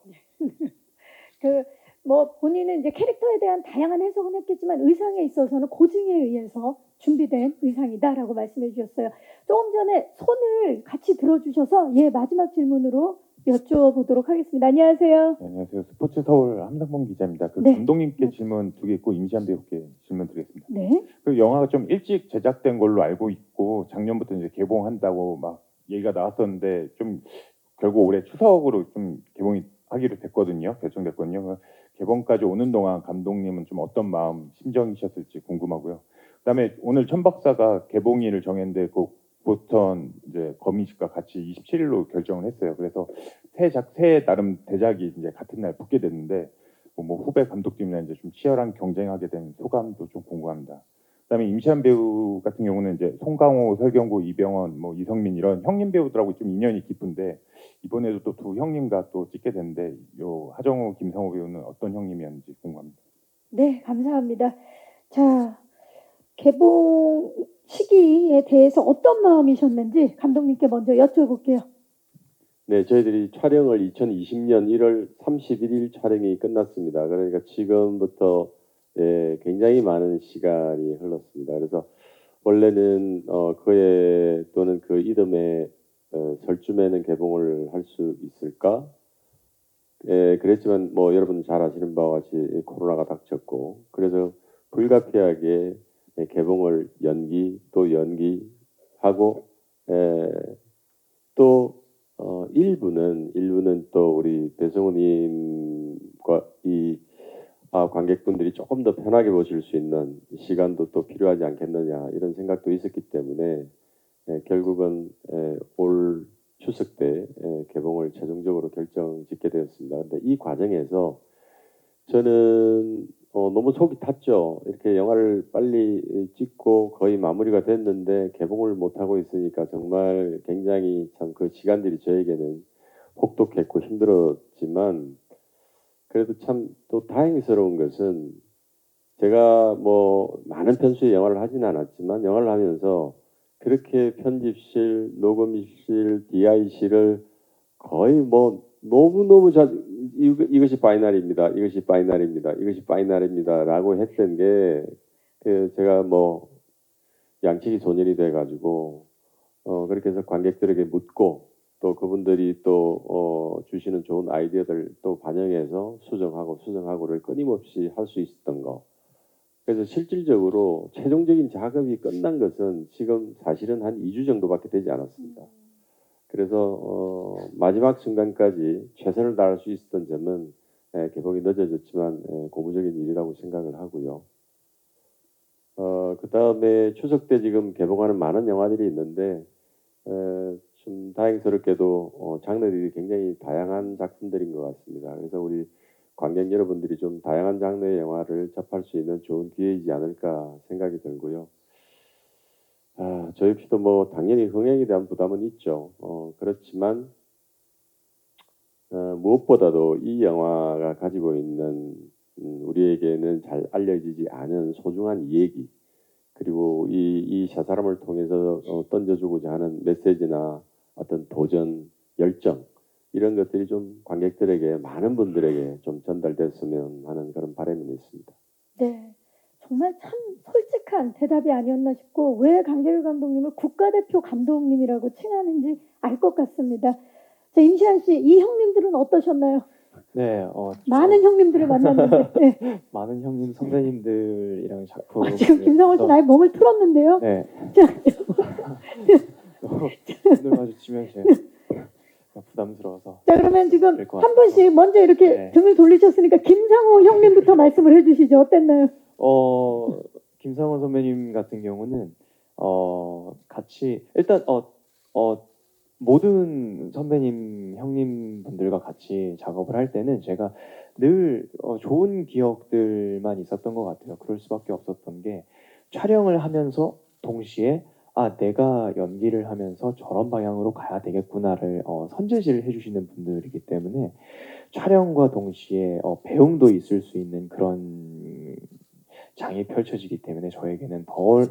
뭐 본인은 이제 캐릭터에 대한 다양한 해석은 했겠지만 의상에 있어서는 고증에 의해서 준비된 의상이다라고 말씀해 주셨어요. 조금 전에 손을 같이 들어주셔서 마지막 질문으로 여쭤보도록 하겠습니다. 안녕하세요.
네, 안녕하세요. 스포츠 서울 함상범 기자입니다.
네.
감독님께 질문 2개 있고 임시한 배우께 질문 드리겠습니다.
네.
그 영화가 좀 일찍 제작된 걸로 알고 있고 작년부터 이제 개봉한다고 막 얘기가 나왔었는데 좀 결국 올해 추석으로 좀 개봉이 하기로 됐거든요. 결정됐거든요. 개봉까지 오는 동안 감독님은 좀 어떤 마음, 심정이셨을지 궁금하고요. 그다음에 오늘 천 박사가 개봉일을 정했는데 그 보스턴 이제 거미식과 같이 27일로 결정을 했어요. 그래서 새 나름 대작이 이제 같은 날 붙게 됐는데 뭐 후배 감독님이나 이제 좀 치열한 경쟁하게 된 소감도 좀 궁금합니다. 그다음에 임시한 배우 같은 경우는 이제 송강호, 설경구, 이병헌, 뭐 이성민 이런 형님 배우들하고 좀 인연이 깊은데 이번에도 또 두 형님과 또 찍게 됐는데 요 하정우, 김성호 배우는 어떤 형님이었는지 궁금합니다.
네, 감사합니다. 자, 개봉 시기에 대해서 어떤 마음이셨는지 감독님께 먼저 여쭤볼게요.
네, 저희들이 촬영을 2020년 1월 31일 촬영이 끝났습니다. 그러니까 지금부터 굉장히 많은 시간이 흘렀습니다. 그래서 원래는 그해 또는 그 이듬해 설쯤에는 개봉을 할 수 있을까? 그랬지만 뭐 여러분 잘 아시는 바와 같이 코로나가 닥쳤고 그래서 불가피하게 개봉을 연기하고 또 일부는 또 우리 배성우님과 관객분들이 조금 더 편하게 보실 수 있는 시간도 또 필요하지 않겠느냐 이런 생각도 있었기 때문에 결국은 올 추석 때 개봉을 최종적으로 결정짓게 되었습니다. 근데 이 과정에서 저는 너무 속이 탔죠. 이렇게 영화를 빨리 찍고 거의 마무리가 됐는데 개봉을 못 하고 있으니까 정말 굉장히 참 그 시간들이 저에게는 혹독했고 힘들었지만 그래도 참 또 다행스러운 것은 제가 뭐 많은 편수의 영화를 하진 않았지만 영화를 하면서 그렇게 편집실, 녹음실, DI실을 거의 뭐 너무너무 이것이 파이널입니다. 이것이 파이널입니다. 이것이 파이널입니다라고 했던 게 제가 뭐 양치기 소년이 돼가지고 그렇게 해서 관객들에게 묻고 또 그분들이 또 주시는 좋은 아이디어들 또 반영해서 수정하고를 끊임없이 할 수 있었던 거. 그래서 실질적으로 최종적인 작업이 끝난 것은 지금 사실은 한 2주 정도밖에 되지 않았습니다. 그래서 마지막 순간까지 최선을 다할 수 있었던 점은 개봉이 늦어졌지만 고무적인 일이라고 생각을 하고요. 그 다음에 추석 때 지금 개봉하는 많은 영화들이 있는데 좀 다행스럽게도 장르들이 굉장히 다양한 작품들인 것 같습니다. 그래서 우리 관객 여러분들이 좀 다양한 장르의 영화를 접할 수 있는 좋은 기회이지 않을까 생각이 들고요. 저 역시도 뭐 당연히 흥행에 대한 부담은 있죠. 그렇지만 무엇보다도 이 영화가 가지고 있는 우리에게는 잘 알려지지 않은 소중한 얘기 그리고 이 샤사람을 통해서 던져주고자 하는 메시지나 어떤 도전, 열정 이런 것들이 좀 관객들에게 많은 분들에게 좀 전달됐으면 하는 그런 바람이 있습니다.
네, 정말 참 솔직한 대답이 아니었나 싶고 왜 강재규 감독님을 국가대표 감독님이라고 칭하는지 알 것 같습니다. 자, 임시한 씨, 이 형님들은 어떠셨나요?
네,
많은 형님들을 만났는데. 네.
많은 형님 선배님들이랑 작품.
지금 김성원 씨 나의 몸을 틀었는데요.
네.
자,
눈을 마주치면 제가 부담스러워서.
자, 그러면 지금
될것
한
같아서.
분씩 먼저 이렇게
네.
등을 돌리셨으니까 김상호 형님부터 말씀을 해주시죠. 어땠나요?
김상원 선배님 같은 경우는 같이 일단 모든 선배님 형님분들과 같이 작업을 할 때는 제가 늘 좋은 기억들만 있었던 것 같아요. 그럴 수밖에 없었던 게 촬영을 하면서 동시에 내가 연기를 하면서 저런 방향으로 가야 되겠구나를 선제시를 해주시는 분들이기 때문에 촬영과 동시에 배움도 있을 수 있는 그런 장이 펼쳐지기 때문에 저에게는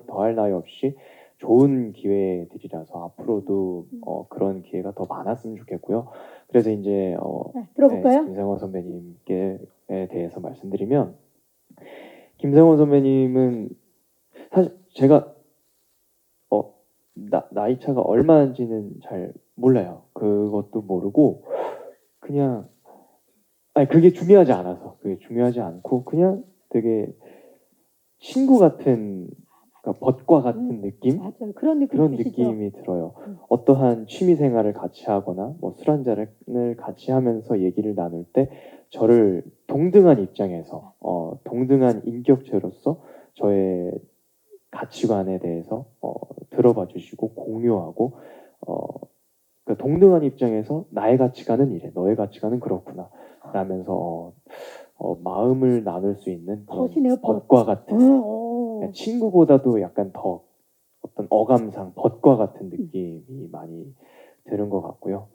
더할 나위 없이 좋은 기회들이라서 앞으로도 그런 기회가 더 많았으면 좋겠고요. 그래서 이제
네, 들어볼까요?
네, 김상원 선배님께 대해서 말씀드리면 김상원 선배님은 사실 제가 나이 차가 얼마인지는 잘 몰라요. 그것도 모르고 그냥 그게 중요하지 않아서 그게 중요하지 않고 그냥 되게 친구 같은 그러니까 벗과 같은 느낌
맞아요. 그런 느낌
그런
드시죠?
느낌이 들어요. 어떠한 취미 생활을 같이 하거나 뭐 술 한 잔을 같이 하면서 얘기를 나눌 때 저를 동등한 입장에서 동등한 인격체로서 저의 가치관에 대해서 들어봐 주시고 공유하고 그 동등한 입장에서 나의 가치관은 이래, 너의 가치관은 그렇구나 라면서 마음을 나눌 수 있는 그런
벗이네요, 벗.
벗과 같은 그러니까 친구보다도 약간 더 어떤 어감상 벗과 같은 느낌이 많이 드는 것 같고요.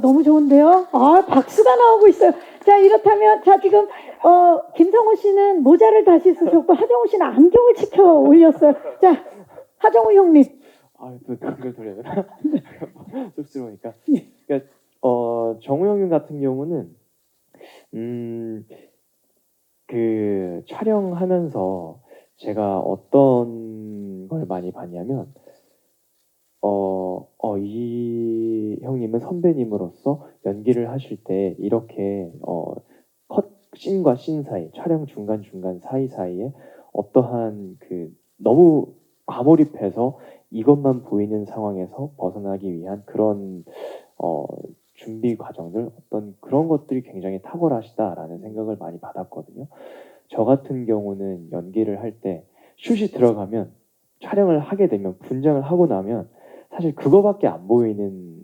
너무 좋은데요? 박수가 나오고 있어요. 자, 이렇다면, 지금, 김성호 씨는 모자를 다시 쓰셨고, 하정우 씨는 안경을 치켜 올렸어요. 자, 하정우 형님.
또 그걸 돌려야 되나? 쑥스러우니까. 그러니까, 정우 형님 같은 경우는, 그, 촬영하면서 제가 어떤 걸 많이 봤냐면, 이 형님은 선배님으로서 연기를 하실 때 이렇게 씬과 씬 사이, 촬영 중간 사이사이에 어떠한 그 너무 과몰입해서 이것만 보이는 상황에서 벗어나기 위한 그런 준비 과정들 어떤 그런 것들이 굉장히 탁월하시다라는 생각을 많이 받았거든요. 저 같은 경우는 연기를 할 때 슛이 들어가면 촬영을 하게 되면 분장을 하고 나면 사실 그거밖에 안 보이는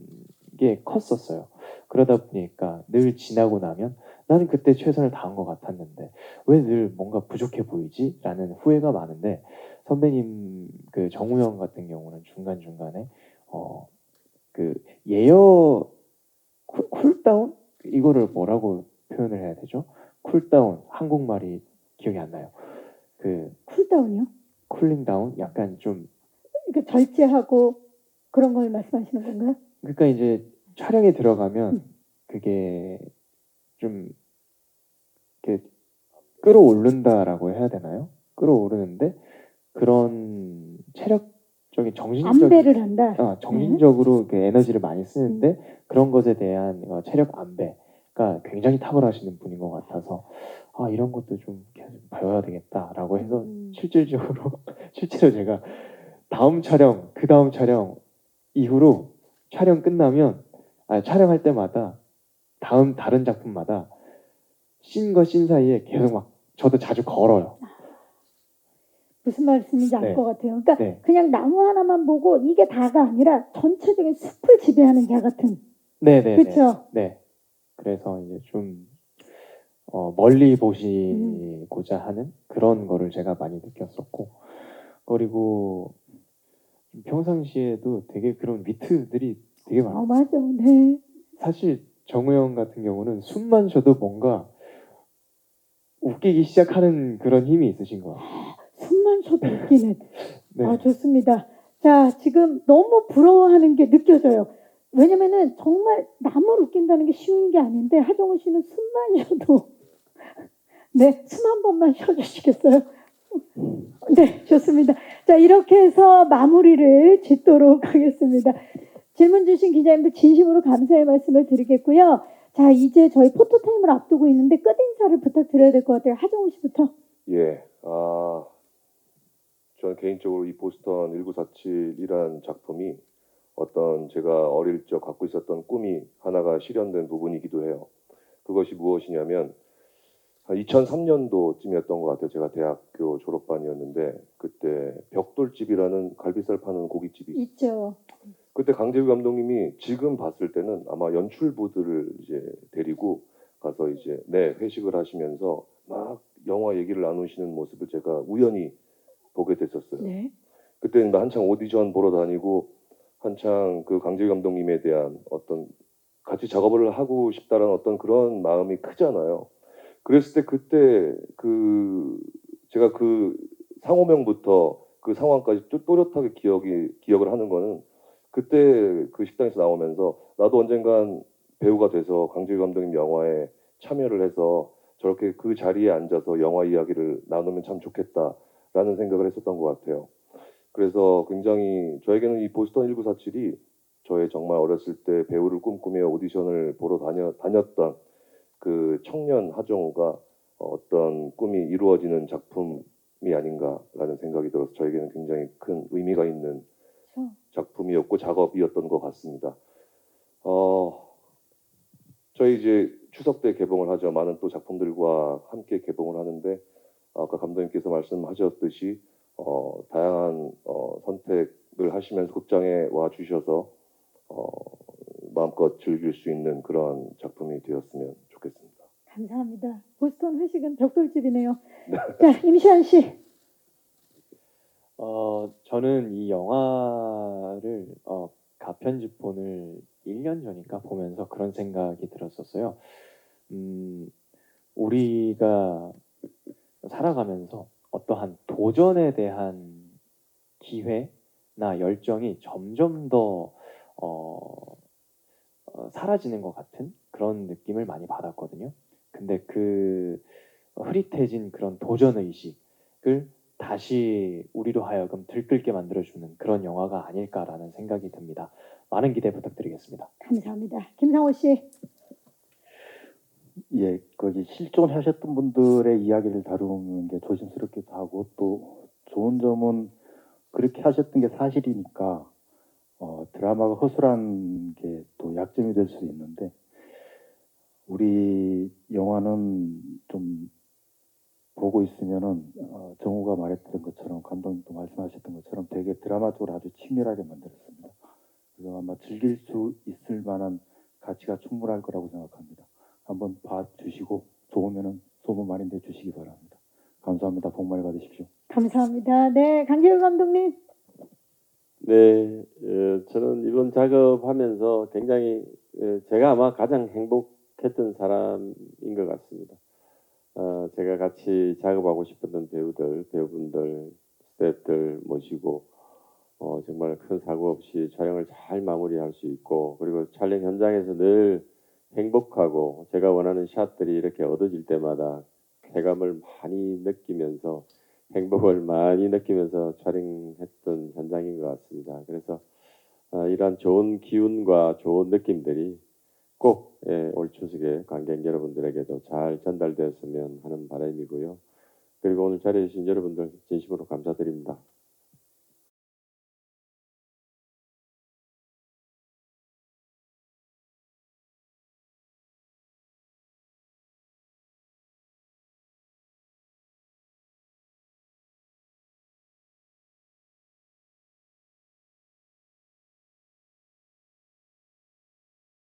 게 컸었어요. 그러다 보니까 늘 지나고 나면 나는 그때 최선을 다한 것 같았는데 왜 늘 뭔가 부족해 보이지? 라는 후회가 많은데 선배님 그 정우 형 같은 경우는 중간중간에 그 예여 쿨다운? 이거를 뭐라고 표현을 해야 되죠? 쿨다운 한국말이 기억이 안 나요. 그
쿨다운이요?
쿨링다운? 약간 좀
그러니까 절제하고 그런 걸 말씀하시는 건가요?
그러니까 이제 촬영에 들어가면 그게 좀 이렇게 끌어오른다라고 해야 되나요? 끌어오르는데 그런 체력적인 정신적인
안배를 한다.
정신적으로 그 에너지를 많이 쓰는데 그런 것에 대한 체력 안배가 굉장히 탁월하시는 분인 것 같아서 이런 것도 좀 계속 배워야 되겠다라고 해서 실제로 제가 그 다음 촬영 이후로 촬영 끝나면 촬영할 때마다 다른 작품마다 씬과 씬 사이에 계속 막 저도 자주 걸어요.
무슨 말씀인지 알
네.
것 같아요. 그러니까
네.
그냥 나무 하나만 보고 이게 다가 아니라 전체적인 숲을 지배하는 자 같은.
네네.
그렇죠.
네. 그래서 이제 좀 멀리 보시고자 하는 그런 거를 제가 많이 느꼈었고 그리고 평상시에도 되게 그런 위트들이 되게 많아요.
맞아. 네.
사실 정우 형 같은 경우는 숨만 쉬어도 뭔가 웃기기 시작하는 그런 힘이 있으신 것 같아요.
숨만 쉬어도 웃기는.
네.
좋습니다. 자, 지금 너무 부러워하는 게 느껴져요. 왜냐면은 정말 남을 웃긴다는 게 쉬운 게 아닌데 하정우 씨는 숨만 쉬어도 네, 숨 한 번만 쉬어주시겠어요? 네, 좋습니다. 자, 이렇게 해서 마무리를 짓도록 하겠습니다. 질문 주신 기자님들 진심으로 감사의 말씀을 드리겠고요. 자, 이제 저희 포토타임을 앞두고 있는데 끝인사를 부탁드려야 될 것 같아요. 하정우 씨부터.
예, 저는 개인적으로 이 보스턴 1947이란 작품이 어떤 제가 어릴 적 갖고 있었던 꿈이 하나가 실현된 부분이기도 해요. 그것이 무엇이냐면 2003년도쯤이었던 것 같아요. 제가 대학교 졸업반이었는데 그때 벽돌집이라는 갈비살 파는 고깃집이
있죠.
그때 강재규 감독님이 지금 봤을 때는 아마 연출부들을 이제 데리고 가서 이제 회식을 하시면서 막 영화 얘기를 나누시는 모습을 제가 우연히 보게 됐었어요.
네.
그때는 한창 오디션 보러 다니고 한창 그 강재규 감독님에 대한 어떤 같이 작업을 하고 싶다라는 어떤 그런 마음이 크잖아요. 그랬을 때 그때 제가 그 상호명부터 그 상황까지 또렷하게 기억을 하는 거는 그때 그 식당에서 나오면서 나도 언젠간 배우가 돼서 강재규 감독님 영화에 참여를 해서 저렇게 그 자리에 앉아서 영화 이야기를 나누면 참 좋겠다라는 생각을 했었던 것 같아요. 그래서 굉장히 저에게는 이 보스턴 1947이 저의 정말 어렸을 때 배우를 꿈꾸며 오디션을 보러 다녔던 그 청년 하정우가 어떤 꿈이 이루어지는 작품이 아닌가라는 생각이 들어서 저에게는 굉장히 큰 의미가 있는 작품이었고 작업이었던 것 같습니다. 저희 이제 추석 때 개봉을 하죠. 많은 또 작품들과 함께 개봉을 하는데 아까 감독님께서 말씀하셨듯이 다양한 선택을 하시면서 극장에 와 주셔서 마음껏 즐길 수 있는 그런 작품이 되었으면 좋겠습니다.
감사합니다. 보스턴 회식은 벽돌집이네요. 자, 임시완 씨.
저는 이 영화를 가편집본을 1년 전인가 보면서 그런 생각이 들었었어요. 우리가 살아가면서 어떠한 도전에 대한 기회나 열정이 점점 더 사라지는 것 같은 그런 느낌을 많이 받았거든요. 근데 그 흐릿해진 그런 도전 의식을 다시 우리로 하여금 들끓게 만들어주는 그런 영화가 아닐까라는 생각이 듭니다. 많은 기대 부탁드리겠습니다.
감사합니다. 김상호 씨.
예, 거기 실존하셨던 분들의 이야기를 다루는 게 조심스럽기도 하고 또 좋은 점은 그렇게 하셨던 게 사실이니까 드라마가 허술한 게 또 약점이 될 수 있는데 우리 영화는 좀 보고 있으면은 정우가 말했던 것처럼 감독님도 말씀하셨던 것처럼 되게 드라마적으로 아주 치밀하게 만들었습니다. 그래서 아마 즐길 수 있을 만한 가치가 충분할 거라고 생각합니다. 한번 봐주시고 좋으면은 소문 많이 내주시기 바랍니다. 감사합니다. 복 많이 받으십시오.
감사합니다. 네, 강재규 감독님.
네, 저는 이번 작업하면서 굉장히 제가 아마 가장 행복했던 사람인 것 같습니다. 제가 같이 작업하고 싶었던 배우분들, 스태프들 모시고 정말 큰 사고 없이 촬영을 잘 마무리할 수 있고 그리고 촬영 현장에서 늘 행복하고 제가 원하는 샷들이 이렇게 얻어질 때마다 쾌감을 많이 느끼면서 행복을 많이 느끼면서 촬영했던 현장인 것 같습니다. 그래서 이러한 좋은 기운과 좋은 느낌들이 꼭 올 추석에 관객 여러분들에게도 잘 전달되었으면 하는 바람이고요. 그리고 오늘 자리해 주신 여러분들 진심으로 감사드립니다.